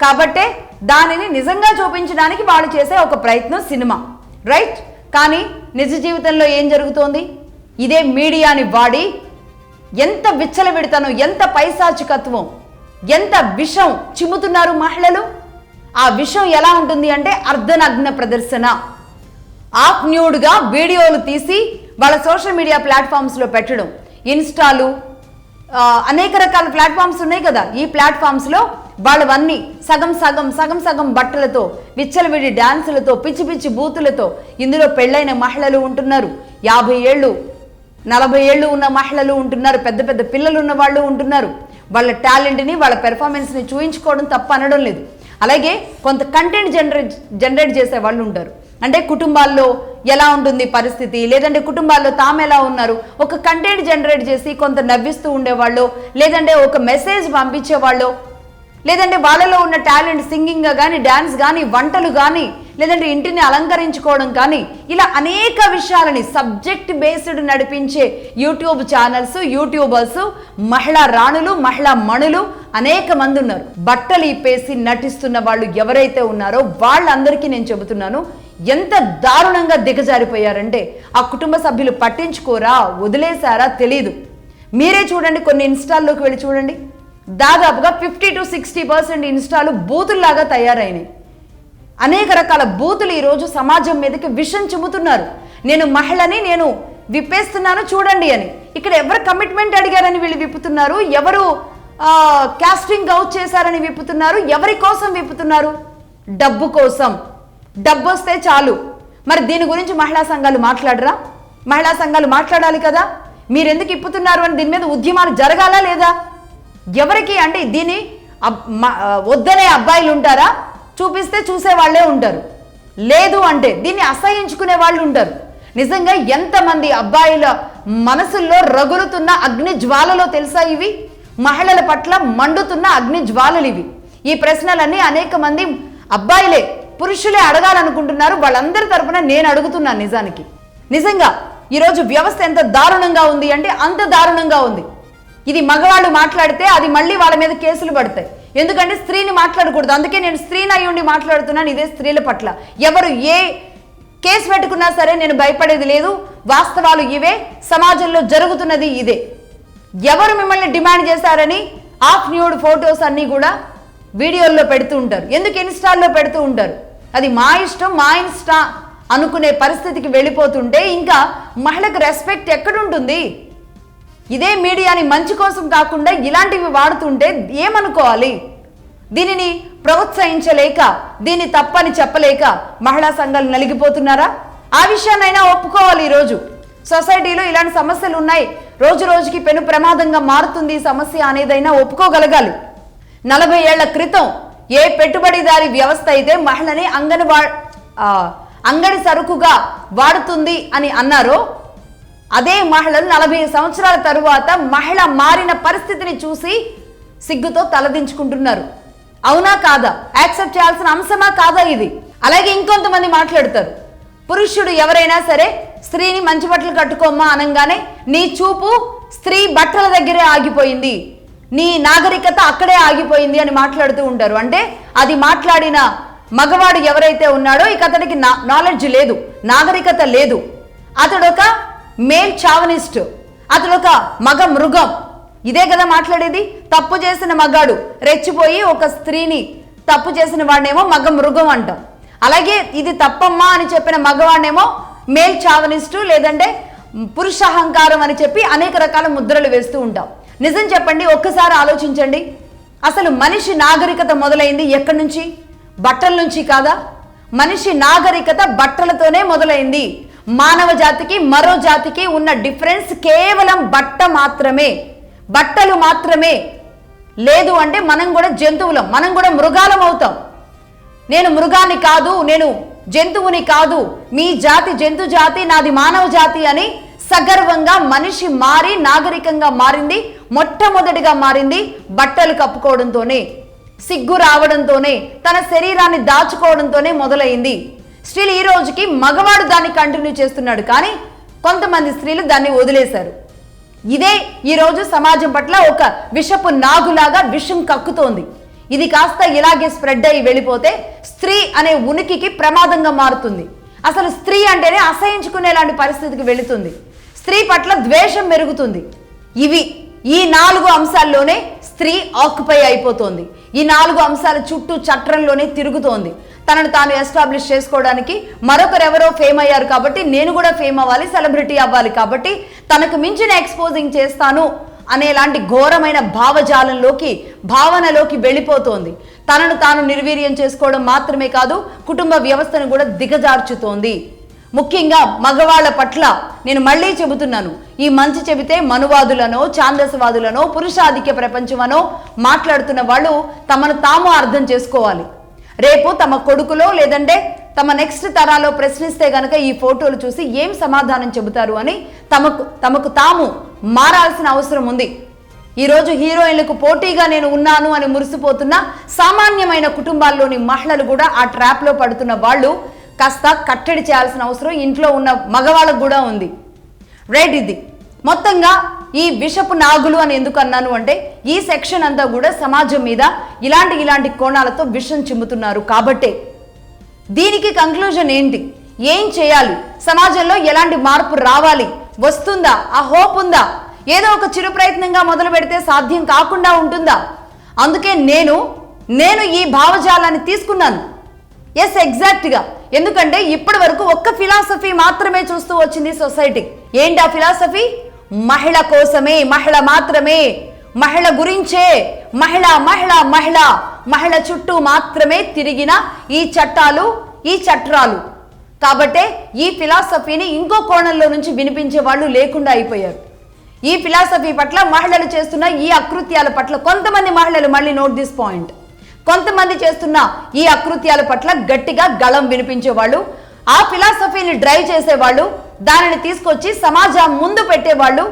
కాబట్టే దానిని నిజంగా చూపించడానికి వాళ్ళు చేసే ఒక ప్రయత్నం సినిమా, రైట్? కానీ నిజ జీవితంలో ఏం జరుగుతోంది? ఇదే మీడియాని వాడి ఎంత విచ్చలవిడతనం, ఎంత పైశాచికత్వం, ఎంత విషం చిమ్ముతున్నారు మహిళలు. ఆ విషయం ఎలా ఉంటుంది అంటే అర్ధనగ్న ప్రదర్శన, ఆఫ్ న్యూడ్గా వీడియోలు తీసి వాళ్ళ సోషల్ మీడియా ప్లాట్ఫామ్స్లో పెట్టడం. ఇన్స్టాలు, అనేక రకాల ప్లాట్ఫామ్స్ ఉన్నాయి కదా, ఈ ప్లాట్ఫామ్స్లో వాళ్ళవన్నీ సగం బట్టలతో, విచ్చలవిడి డ్యాన్సులతో, పిచ్చి పిచ్చి బూతులతో. ఇందులో పెళ్ళైన మహిళలు ఉంటున్నారు, 50 ఏళ్ళు 40 ఏళ్ళు ఉన్న మహిళలు ఉంటున్నారు, పెద్ద పెద్ద పిల్లలు ఉన్న వాళ్ళు ఉంటున్నారు. వాళ్ళ టాలెంట్ని, వాళ్ళ పెర్ఫార్మెన్స్ని చూయించుకోవడం తప్ప అనడం లేదు. అలాగే కొంత కంటెంట్ జనరేట్ చేసే వాళ్ళు ఉంటారు. అంటే కుటుంబాల్లో ఎలా ఉంటుంది పరిస్థితి, లేదంటే కుటుంబాల్లో తాము ఎలా ఉన్నారు, ఒక కంటెంట్ జనరేట్ చేసి కొంత నవ్విస్తూ ఉండేవాళ్ళు, లేదంటే ఒక మెసేజ్ పంపించేవాళ్ళు, లేదంటే వాళ్ళలో ఉన్న టాలెంట్ సింగింగ్ కానీ, డ్యాన్స్ కానీ, వంటలు కానీ, లేదంటే ఇంటిని అలంకరించుకోవడం కానీ, ఇలా అనేక విషయాలని సబ్జెక్ట్ బేస్డ్ నడిపించే యూట్యూబ్ ఛానల్స్, యూట్యూబర్స్, మహిళా రాణులు, మహిళా మణులు అనేక మంది ఉన్నారు. బట్టలు ఇప్పేసి నటిస్తున్న వాళ్ళు ఎవరైతే ఉన్నారో వాళ్ళందరికీ నేను చెబుతున్నాను, ఎంత దారుణంగా దిగజారిపోయారంటే ఆ కుటుంబ సభ్యులు పట్టించుకోరా, వదిలేశారా తెలీదు. మీరే చూడండి, కొన్ని ఇన్స్టాల్లోకి వెళ్ళి చూడండి, దాదాపుగా 50 to 60% ఇన్స్టాలు బూతుల్లాగా తయారైనాయి. అనేక రకాల బూతులు ఈరోజు సమాజం మీదకి విషం చిమ్ముతున్నారు. నేను మహిళని, నేను విప్పేస్తున్నాను చూడండి అని. ఇక్కడ ఎవరు కమిట్మెంట్ అడిగారని వీళ్ళు విప్పుతున్నారు, ఎవరు కాస్టింగ్ అవుట్ చేశారని విప్పుతున్నారు, ఎవరి కోసం విప్పుతున్నారు? డబ్బు కోసం. డబ్బు వస్తే చాలు. మరి దీని గురించి మహిళా సంఘాలు మాట్లాడరా? మహిళా సంఘాలు మాట్లాడాలి కదా. మీరెందుకు ఇప్పుతున్నారు అని దీని మీద ఉద్యమాలు జరగాలా లేదా? ఎవరికి అంటే దీన్ని వద్దనే అబ్బాయిలు ఉంటారా? చూపిస్తే చూసే వాళ్ళే ఉంటారు. లేదు అంటే దీన్ని అసహించుకునే వాళ్ళు ఉంటారు. నిజంగా ఎంతమంది అబ్బాయిల మనసుల్లో రగులుతున్న అగ్ని జ్వాలలో తెలుసా ఇవి? మహిళల పట్ల మండుతున్న అగ్ని జ్వాలలు ఇవి. ఈ ప్రశ్నలన్నీ అనేక మంది అబ్బాయిలే, పురుషులే అడగాలనుకుంటున్నారు. వాళ్ళందరి తరపున నేను అడుగుతున్నాను. నిజంగా ఈరోజు వ్యవస్థ ఎంత దారుణంగా ఉంది అంటే అంత దారుణంగా ఉంది. ఇది మగవాళ్ళు మాట్లాడితే అది మళ్ళీ వాళ్ళ మీద కేసులు పడతాయి. ఎందుకంటే స్త్రీని మాట్లాడకూడదు. అందుకే నేను స్త్రీని అయి ఉండి మాట్లాడుతున్నాను. ఇదే స్త్రీల పట్ల ఎవరు ఏ కేసు పెట్టుకున్నా సరే నేను భయపడేది లేదు. వాస్తవాలు ఇవే, సమాజంలో జరుగుతున్నది ఇదే. ఎవరు మిమ్మల్ని డిమాండ్ చేశారని ఆఫ్ న్యూడ్ ఫొటోస్ అన్నీ కూడా వీడియోల్లో పెడుతూ ఉంటారు. ఎందుకు ఇన్స్టాల్లో పెడుతూ ఉంటారు? అది మా ఇష్టం, మా ఇన్స్టా అనుకునే పరిస్థితికి వెళ్ళిపోతుంటే ఇంకా మహిళకు రెస్పెక్ట్ ఎక్కడుంటుంది? ఇదే మీడియాని మంచి కోసం కాకుండా ఇలాంటివి వాడుతుంటే ఏమనుకోవాలి? దీనిని ప్రోత్సహించలేక, దీన్ని తప్పని చెప్పలేక మహిళా సంఘాలు నలిగిపోతున్నారా? ఆ విషయాన్నైనా ఒప్పుకోవాలి. ఈరోజు సొసైటీలో ఇలాంటి సమస్యలు ఉన్నాయి, రోజు రోజుకి పెను ప్రమాదంగా మారుతుంది ఈ సమస్య అనేదైనా ఒప్పుకోగలగాలి. 40 ఏళ్ల క్రితం ఏ పెట్టుబడిదారి వ్యవస్థ అయితే మహిళని అంగడి సరుకుగా వాడుతుంది అని అన్నారో అదే మహిళలు 40 సంవత్సరాల తరువాత మహిళ మారిన పరిస్థితిని చూసి సిగ్గుతో తలదించుకుంటున్నారు. అవునా కాదా? యాక్సెప్ట్ చేయాల్సిన అంశమా కాదా ఇది? అలాగే ఇంకొంతమంది మాట్లాడతారు, పురుషుడు ఎవరైనా సరే స్త్రీని మంచి బట్టలు కట్టుకోమ్మా అనగానే నీ చూపు స్త్రీ బట్టల దగ్గరే ఆగిపోయింది, నీ నాగరికత అక్కడే ఆగిపోయింది అని మాట్లాడుతూ ఉంటారు. అంటే అది మాట్లాడిన మగవాడు ఎవరైతే ఉన్నాడో ఇక అతడికి నాలెడ్జ్ లేదు, నాగరికత లేదు. అతడొక మేల్ చావనిస్ట్, అతడొక మగ మృగం. ఇదే కదా మాట్లాడేది. తప్పు చేసిన మగాడు రెచ్చిపోయి ఒక స్త్రీని తప్పు చేసిన వాడినేమో మగ మృగం అంటాం. అలాగే ఇది తప్పమ్మా అని చెప్పిన మగవాడినేమో మేల్ చావనిస్టు లేదంటే పురుషాహంకారం అని చెప్పి అనేక రకాల ముద్రలు వేస్తూ ఉంటాం. నిజం చెప్పండి, ఒక్కసారి ఆలోచించండి. అసలు మనిషి నాగరికత మొదలైంది ఎక్కడి నుంచి? బట్టల నుంచి కాదా? మనిషి నాగరికత బట్టలతోనే మొదలైంది. మానవ జాతికి మరో జాతికి ఉన్న డిఫరెన్స్ కేవలం బట్ట మాత్రమే, బట్టలు మాత్రమే. లేదు అంటే మనం కూడా జంతువులం, మనం కూడా మృగాలం అవుతాం. నేను మృగాన్ని కాదు, నేను జంతువుని కాదు, మీ జాతి జంతు జాతి, నాది మానవ జాతి అని సగర్వంగా మనిషి మారి నాగరికంగా మారింది. మొట్టమొదటిగా మారింది బట్టలు కప్పుకోవడంతోనే, సిగ్గు రావడంతోనే, తన శరీరాన్ని దాచుకోవడంతోనే మొదలైంది. స్టిల్ ఈ రోజుకి మగవాడు దాన్ని కంటిన్యూ చేస్తున్నాడు, కానీ కొంతమంది స్త్రీలు దాన్ని వదిలేశారు. ఇదే ఈరోజు సమాజం పట్ల ఒక విషపు నాగులాగా విషం కక్కుతోంది. ఇది కాస్త ఇలాగే స్ప్రెడ్ అయ్యి వెళ్ళిపోతే స్త్రీ అనే ఉనికికి ప్రమాదంగా మారుతుంది. అసలు స్త్రీ అంటేనే అసహించుకునేలాంటి పరిస్థితికి వెళుతుంది. స్త్రీ పట్ల ద్వేషం పెరుగుతుంది. ఈ 4 అంశాల్లోనే స్త్రీ ఆక్యుపై అయిపోతోంది. ఈ 4 అంశాల చుట్టూ చట్రంలోనే తిరుగుతోంది. తనను తాను ఎస్టాబ్లిష్ చేసుకోవడానికి మరొకరెవరో ఫేమ్ అయ్యారు కాబట్టి నేను కూడా ఫేమ్ అవ్వాలి, సెలబ్రిటీ అవ్వాలి కాబట్టి తనకు మించిన ఎక్స్పోజింగ్ చేస్తాను అనేలాంటి ఘోరమైన భావనలోకి వెళ్ళిపోతోంది. తనను తాను నిర్వీర్యం చేసుకోవడం మాత్రమే కాదు, కుటుంబ వ్యవస్థను కూడా దిగజార్చుతోంది. ముఖ్యంగా మగవాళ్ల పట్ల నేను మళ్ళీ చెబుతున్నాను, ఈ మంచి చెబితే మనువాదులనో ఛాందసవాదులనో పురుషాధిక్య ప్రపంచమనో మాట్లాడుతున్న వాళ్ళు తమను తాము అర్థం చేసుకోవాలి. రేపు తమ కొడుకులో లేదంటే తమ నెక్స్ట్ తరాలో ప్రశ్నిస్తే గనక ఈ ఫోటోలు చూసి ఏం సమాధానం చెబుతారు అని తమకు తాము మారాల్సిన అవసరం ఉంది. ఈరోజు హీరోయిన్లకు పోటీగా నేను ఉన్నాను అని మురిసిపోతున్న సామాన్యమైన కుటుంబాల్లోని మహిళలు కూడా ఆ ట్రాప్లో పడుతున్న వాళ్ళు కాస్త కట్టడి చేయాల్సిన అవసరం ఇంట్లో ఉన్న మగవాళ్ళకు కూడా ఉంది. రైట్, ఇది మొత్తంగా ఈ విషపు నాగులు అని ఎందుకు అన్నాను అంటే ఈ సెక్షన్ అంతా కూడా సమాజం మీద ఇలాంటి కోణాలతో విషం చిమ్ముతున్నారు కాబట్టే. దీనికి కంక్లూజన్ ఏంటి? ఏం చేయాలి? సమాజంలో ఎలాంటి మార్పు రావాలి? వస్తుందా? ఆ హోప్ ఉందా? ఏదో ఒక చిరు ప్రయత్నంగా మొదలు పెడితే సాధ్యం కాకుండా ఉంటుందా? అందుకే నేను ఈ భావజాలాన్ని తీసుకున్నాను. ఎస్, ఎగ్జాక్ట్గా. ఎందుకంటే ఇప్పటి వరకు ఒక్క ఫిలాసఫీ మాత్రమే చూస్తూ వచ్చింది సొసైటీ. ఏంటి ఆ ఫిలాసఫీ? మహిళ కోసమే, మహిళ మాత్రమే, మహిళ గురించే, మహిళ చుట్టూ మాత్రమే తిరిగిన ఈ చట్టాలు. కాబట్టే ఈ ఫిలాసఫీని ఇంకో కోణంలో నుంచి వినిపించే వాళ్ళు లేకుండా అయిపోయారు. ఈ ఫిలాసఫీ పట్ల, మహిళలు చేస్తున్న ఈ అకృత్యాల పట్ల కొంతమంది మహిళలు, మళ్ళీ నోట్ దిస్ పాయింట్, కొంతమంది చేస్తున్న ఈ అకృత్యాల పట్ల గట్టిగా గళం వినిపించేవాళ్ళు, ఆ ఫిలాసఫీని డ్రైవ్ చేసేవాళ్ళు, దానిని తీసుకొచ్చి సమాజం ముందు పెట్టేవాళ్ళు,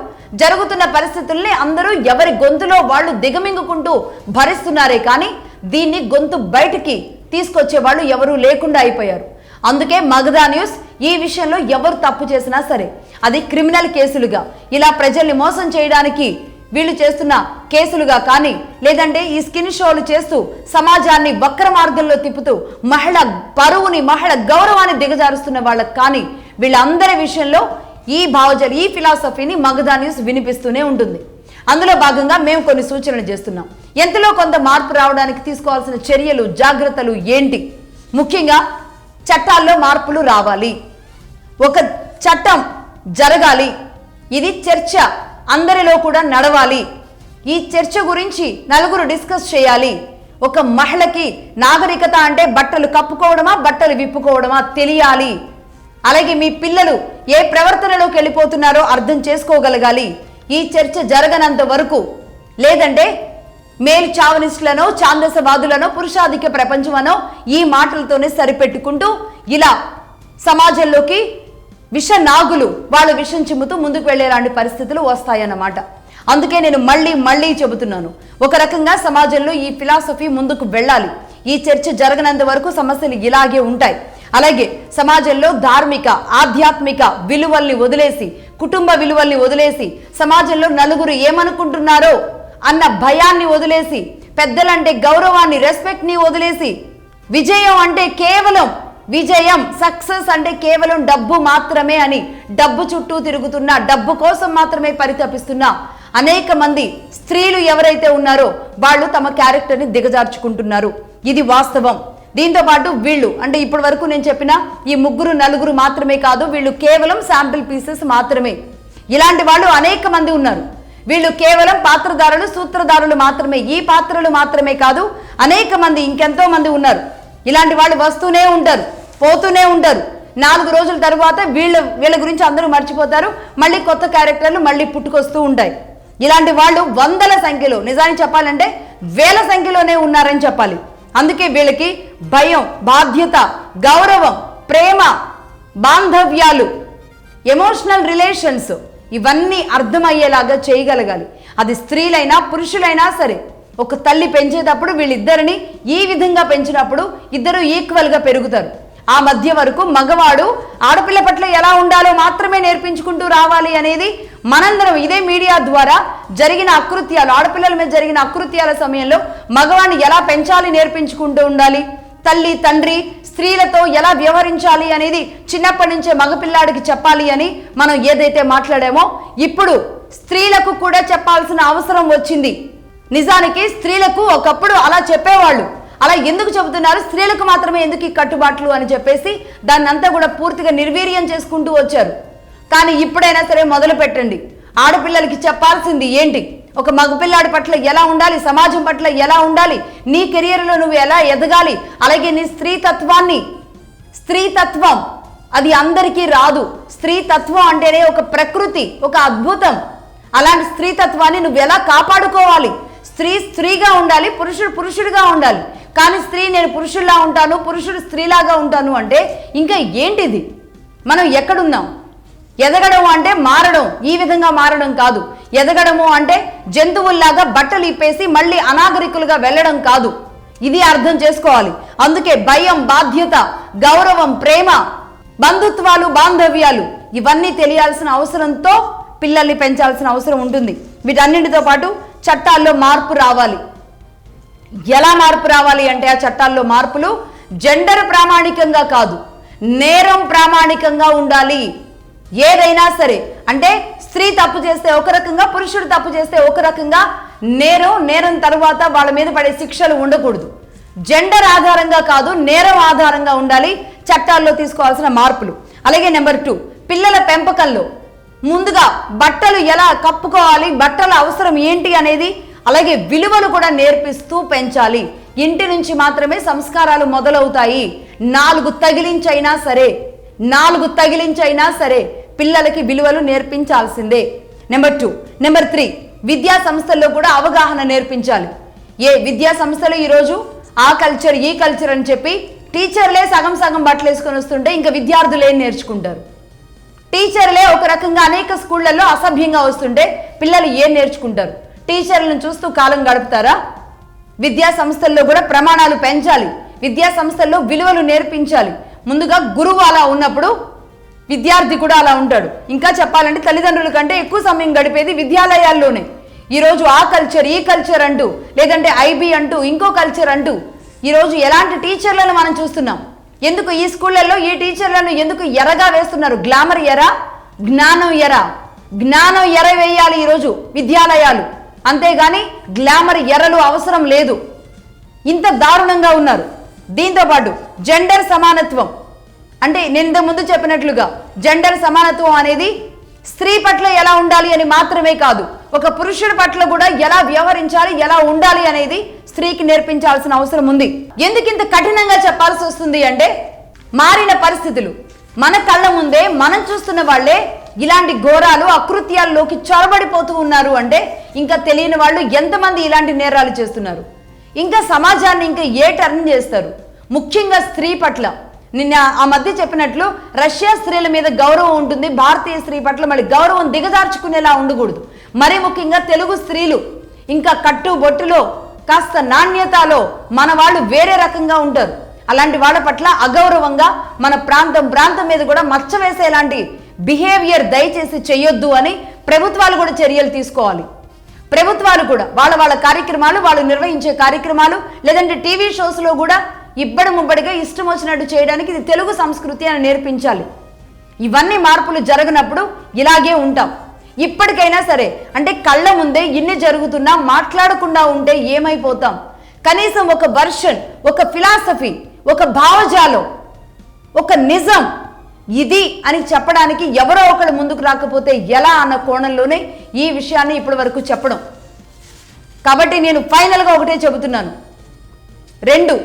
జరుగుతున్న పరిస్థితుల్ని అందరూ ఎవరి గొంతులో వాళ్ళు దిగమింగుకుంటూ భరిస్తున్నారే కానీ దీన్ని గొంతు బయటికి తీసుకొచ్చేవాళ్ళు ఎవరూ లేకుండా అయిపోయారు. అందుకే మగధా న్యూస్ ఈ విషయంలో ఎవరు తప్పు చేసినా సరే అది క్రిమినల్ కేసులుగా, ఇలా ప్రజల్ని మోసం చేయడానికి వీళ్ళు చేస్తున్న కేసులుగా కానీ, లేదంటే ఈ స్కిన్ షోలు చేస్తూ సమాజాన్ని వక్ర మార్గంలో తిప్పుతూ మహిళ పరువుని, మహిళ గౌరవాన్ని దిగజారుస్తున్న వాళ్ళకి కానీ, వీళ్ళందరి విషయంలో ఈ ఫిలాసఫీని మగధా న్యూస్ వినిపిస్తూనే ఉంటుంది. అందులో భాగంగా మేము కొన్ని సూచనలు చేస్తున్నాం. ఎంతలో కొంత మార్పు రావడానికి తీసుకోవాల్సిన చర్యలు, జాగ్రత్తలు ఏంటి? ముఖ్యంగా చట్టాల్లో మార్పులు రావాలి. ఒక చట్టం జరగాలి. ఇది చర్చ అందరిలో కూడా నడవాలి. ఈ చర్చ గురించి నలుగురు డిస్కస్ చేయాలి. ఒక మహిళకి నాగరికత అంటే బట్టలు కప్పుకోవడమా, బట్టలు విప్పుకోవడమా తెలియాలి. అలాగే మీ పిల్లలు ఏ ప్రవర్తనలోకి వెళ్ళిపోతున్నారో అర్థం చేసుకోగలగాలి. ఈ చర్చ జరగనంత వరకు, లేదంటే మేల్ చావనిస్టులనో ఛాందసవాదులనో పురుషాధిక్య ప్రపంచమనో ఈ మాటలతోనే సరిపెట్టుకుంటూ ఇలా సమాజంలోకి విష నాగులు వాళ్ళు విషం చిమ్ముతూ ముందుకు వెళ్లేలాంటి పరిస్థితులు వస్తాయన్నమాట. అందుకే నేను మళ్ళీ చెబుతున్నాను, ఒక రకంగా సమాజంలో ఈ ఫిలాసఫీ ముందుకు వెళ్ళాలి. ఈ చర్చ జరగనంత వరకు సమస్యలు ఇలాగే ఉంటాయి. అలాగే సమాజంలో ధార్మిక, ఆధ్యాత్మిక విలువల్ని వదిలేసి, కుటుంబ విలువల్ని వదిలేసి, సమాజంలో నలుగురు ఏమనుకుంటున్నారో అన్న భయాన్ని వదిలేసి, పెద్దలంటే గౌరవాన్ని, రెస్పెక్ట్ని వదిలేసి, విజయం సక్సెస్ అంటే కేవలం డబ్బు మాత్రమే అని డబ్బు చుట్టూ తిరుగుతున్న, డబ్బు కోసం మాత్రమే పరితపిస్తున్న అనేక మంది స్త్రీలు ఎవరైతే ఉన్నారో వాళ్ళు తమ క్యారెక్టర్ని దిగజార్చుకుంటున్నారు. ఇది వాస్తవం. దీంతో పాటు వీళ్ళు అంటే ఇప్పటి వరకు నేను చెప్పిన ఈ 3-4 మాత్రమే కాదు, వీళ్ళు కేవలం శాంపిల్ పీసెస్ మాత్రమే. ఇలాంటి వాళ్ళు అనేక మంది ఉన్నారు. వీళ్ళు కేవలం పాత్రధారులు, సూత్రధారులు మాత్రమే. ఈ పాత్రలు మాత్రమే కాదు, అనేక మంది, ఇంకెంతో మంది ఉన్నారు. ఇలాంటి వాళ్ళు వస్తూనే ఉంటారు, పోతూనే ఉంటారు. 4 రోజుల తర్వాత వీళ్ళ గురించి అందరూ మర్చిపోతారు. మళ్ళీ కొత్త క్యారెక్టర్లు మళ్ళీ పుట్టుకొస్తూ ఉంటాయి. ఇలాంటి వాళ్ళు వందల సంఖ్యలో, నిజానికి చెప్పాలంటే వేల సంఖ్యలోనే ఉన్నారని చెప్పాలి. అందుకే వీళ్ళకి భయం, బాధ్యత, గౌరవం, ప్రేమ, బాంధవ్యాలు, ఎమోషనల్ రిలేషన్స్ ఇవన్నీ అర్థమయ్యేలాగా చేయగలగాలి. అది స్త్రీలైనా పురుషులైనా సరే. ఒక తల్లి పెంచేటప్పుడు వీళ్ళిద్దరిని ఈ విధంగా పెంచినప్పుడు ఇద్దరు ఈక్వల్గా పెరుగుతారు. ఆ మధ్య వరకు మగవాడు ఆడపిల్ల పట్ల ఎలా ఉండాలో మాత్రమే నేర్పించుకుంటూ రావాలి అనేది మనందరం ఇదే మీడియా ద్వారా జరిగిన అకృత్యాలు, ఆడపిల్లల మీద జరిగిన అకృత్యాల సమయంలో మగవాడిని ఎలా పెంచాలి నేర్పించుకుంటూ ఉండాలి. తల్లి, తండ్రి, స్త్రీలతో ఎలా వ్యవహరించాలి అనేది చిన్నప్పటి నుంచే మగపిల్లాడికి చెప్పాలి అని మనం ఏదైతే మాట్లాడామో ఇప్పుడు స్త్రీలకు కూడా చెప్పాల్సిన అవసరం వచ్చింది. నిజానికి స్త్రీలకు ఒకప్పుడు అలా చెప్పేవాళ్ళు. అలా ఎందుకు చెబుతున్నారు, స్త్రీలకు మాత్రమే ఎందుకు ఈ కట్టుబాట్లు అని చెప్పేసి దాన్ని అంతా కూడా పూర్తిగా నిర్వీర్యం చేసుకుంటూ వచ్చారు. కానీ ఇప్పుడైనా సరే మొదలు పెట్టండి. ఆడపిల్లలకి చెప్పాల్సింది ఏంటి, ఒక మగపిల్లాడి పట్ల ఎలా ఉండాలి, సమాజం పట్ల ఎలా ఉండాలి, నీ కెరియర్లో నువ్వు ఎలా ఎదగాలి, అలాగే నీ స్త్రీతత్వం అది అందరికీ రాదు. స్త్రీతత్వం అంటేనే ఒక ప్రకృతి, ఒక అద్భుతం. అలాంటి స్త్రీతత్వాన్ని నువ్వు ఎలా కాపాడుకోవాలి. స్త్రీగా ఉండాలి, పురుషుడు పురుషుడిగా ఉండాలి. కానీ స్త్రీ నేను పురుషుల్లా ఉంటాను, పురుషుడు స్త్రీలాగా ఉంటాను అంటే ఇంకా ఏంటిది? మనం ఎక్కడున్నాం? ఎదగడం అంటే మారడం, ఈ విధంగా మారడం కాదు. ఎదగడము అంటే జంతువుల్లాగా బట్టలు ఇప్పేసి మళ్ళీ అనాగరికులుగా వెళ్ళడం కాదు. ఇది అర్థం చేసుకోవాలి. అందుకే భయం, బాధ్యత, గౌరవం, ప్రేమ, బంధుత్వాలు, బాంధవ్యాలు ఇవన్నీ తెలియాల్సిన అవసరంతో పిల్లల్ని పెంచాల్సిన అవసరం ఉంటుంది. వీటన్నిటితో పాటు చట్టాల్లో మార్పు రావాలి. ఎలా మార్పు రావాలి అంటే ఆ చట్టాల్లో మార్పులు జెండర్ ప్రామాణికంగా కాదు, నేరం ప్రామాణికంగా ఉండాలి. ఏదైనా సరే అంటే స్త్రీ తప్పు చేస్తే ఒక రకంగా, పురుషుడు తప్పు చేస్తే ఒక రకంగా నేరం తర్వాత వాళ్ళ మీద పడే శిక్షలు ఉండకూడదు. జెండర్ ఆధారంగా కాదు, నేరం ఆధారంగా ఉండాలి చట్టాల్లో తీసుకోవాల్సిన మార్పులు. అలాగే నెంబర్ 2, పిల్లల పెంపకంలో ముందుగా బట్టలు ఎలా కప్పుకోవాలి, బట్టల అవసరం ఏంటి అనేది, అలాగే విలువలు కూడా నేర్పిస్తూ పెంచాలి. ఇంటి నుంచి మాత్రమే సంస్కారాలు మొదలవుతాయి. 4 తగిలించైనా సరే పిల్లలకి విలువలు నేర్పించాల్సిందే. నెంబర్ 2. నెంబర్ 3, విద్యా సంస్థల్లో కూడా అవగాహన నేర్పించాలి. విద్యా సంస్థలు ఈరోజు ఆ కల్చర్, ఈ కల్చర్ అని చెప్పి టీచర్లే సగం బట్టలు వేసుకొని వస్తుంటే ఇంకా విద్యార్థులు ఏం నేర్చుకుంటారు? టీచర్లే ఒక రకంగా అనేక స్కూళ్లలో అసభ్యంగా వస్తుంటే పిల్లలు ఏం నేర్చుకుంటారు? టీచర్లను చూస్తూ కాలం గడుపుతారా? విద్యా సంస్థల్లో కూడా ప్రమాణాలు పెంచాలి. విద్యా సంస్థల్లో విలువలు నేర్పించాలి. ముందుగా గురువు అలా ఉన్నప్పుడు విద్యార్థి కూడా అలా ఉంటాడు. ఇంకా చెప్పాలంటే తల్లిదండ్రుల కంటే ఎక్కువ సమయం గడిపేది విద్యాలయాల్లోనే. ఈరోజు ఆ కల్చర్, ఈ కల్చర్ అంటూ, లేదంటే ఐబీ అంటూ, ఇంకో కల్చర్ అంటూ ఈరోజు ఎలాంటి టీచర్లను మనం చూస్తున్నాం? ఎందుకు ఈ స్కూళ్ళల్లో ఈ టీచర్లను ఎందుకు ఎరగా వేస్తున్నారు? గ్లామర్ ఎరా, జ్ఞానం ఎర వేయాలి ఈరోజు విద్యాలయాలు. అంతేగాని గ్లామర్ ఎరలు అవసరం లేదు. ఇంత దారుణంగా ఉన్నారు. దీంతో పాటు జెండర్ సమానత్వం అంటే నేను ఇంతకు ముందు చెప్పినట్లుగా జెండర్ సమానత్వం అనేది స్త్రీ పట్ల ఎలా ఉండాలి అని మాత్రమే కాదు, ఒక పురుషుడి పట్ల కూడా ఎలా వ్యవహరించాలి, ఎలా ఉండాలి అనేది స్త్రీకి నేర్పించాల్సిన అవసరం ఉంది. ఎందుకు ఇంత కఠినంగా చెప్పాల్సి వస్తుంది అంటే మారిన పరిస్థితులు మన కళ్ళ ముందే మనం చూస్తున్న వాళ్ళే ఇలాంటి ఘోరాలు, అకృత్యాల్లోకి చొరబడిపోతూ ఉన్నారు అంటే ఇంకా తెలియని వాళ్ళు ఎంతమంది ఇలాంటి నేరాలు చేస్తున్నారు? ఇంకా సమాజాన్ని ఇంకా ఏ టర్న్ చేస్తారు? ముఖ్యంగా స్త్రీ పట్ల నిన్న ఆ మధ్య చెప్పినట్లు రష్యా స్త్రీల మీద గౌరవం ఉంటుంది, భారతీయ స్త్రీ పట్ల మళ్ళీ గౌరవం దిగజార్చుకునేలా ఉండకూడదు. మరీ ముఖ్యంగా తెలుగు స్త్రీలు ఇంకా కట్టు బొట్టులో కాస్త నాణ్యతలో మన వాళ్ళు వేరే రకంగా ఉంటారు. అలాంటి వాళ్ళ పట్ల అగౌరవంగా మన ప్రాంతం మీద కూడా మచ్చ వేసేలాంటి బిహేవియర్ దయచేసి చేయొద్దు అని ప్రభుత్వాలు కూడా చర్యలు తీసుకోవాలి. ప్రభుత్వాలు కూడా వాళ్ళ కార్యక్రమాలు, వాళ్ళు నిర్వహించే కార్యక్రమాలు, లేదంటే టీవీ షోస్లో కూడా ముబ్బడిగా ఇష్టం వచ్చినట్టు చేయడానికి ఇది తెలుగు సంస్కృతి అని నేర్పించాలి. ఇవన్నీ మార్పులు జరగనప్పుడు ఇలాగే ఉంటాం. ఇప్పటికైనా సరే అంటే కళ్ళ ముందే ఇన్ని జరుగుతున్నా మాట్లాడకుండా ఉంటే ఏమైపోతాం? కనీసం ఒక వర్షన్, ఒక ఫిలాసఫీ, ఒక భావజాలం, ఒక నిజం ఇది అని చెప్పడానికి ఎవరో ఒకళ్ళు ముందుకు రాకపోతే ఎలా అన్న కోణంలోనే ఈ విషయాన్ని ఇప్పటి వరకు చెప్పడం. కాబట్టి నేను ఫైనల్గా ఒకటే చెబుతున్నాను, 2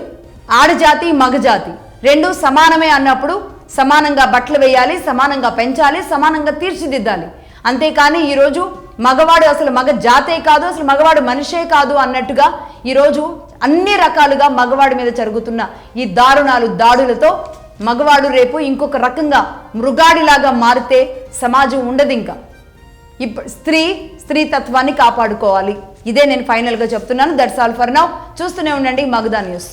ఆడజాతి మగజాతి 2 సమానమే అన్నప్పుడు సమానంగా బట్టలు వేయాలి, సమానంగా పెంచాలి, సమానంగా తీర్చిదిద్దాలి. అంతేకాని ఈరోజు మగవాడు అసలు మగ జాతే కాదు, అసలు మగవాడు మనిషే కాదు అన్నట్టుగా ఈరోజు అన్ని రకాలుగా మగవాడి మీద జరుగుతున్న ఈ దాడులతో మగవాడు రేపు ఇంకొక రకంగా మృగాడిలాగా మారితే సమాజం ఉండదు. ఇంకా స్త్రీతత్వాన్ని కాపాడుకోవాలి. ఇదే నేను ఫైనల్గా చెప్తున్నాను. That's all for now. చూస్తూనే ఉండండి మగధా న్యూస్.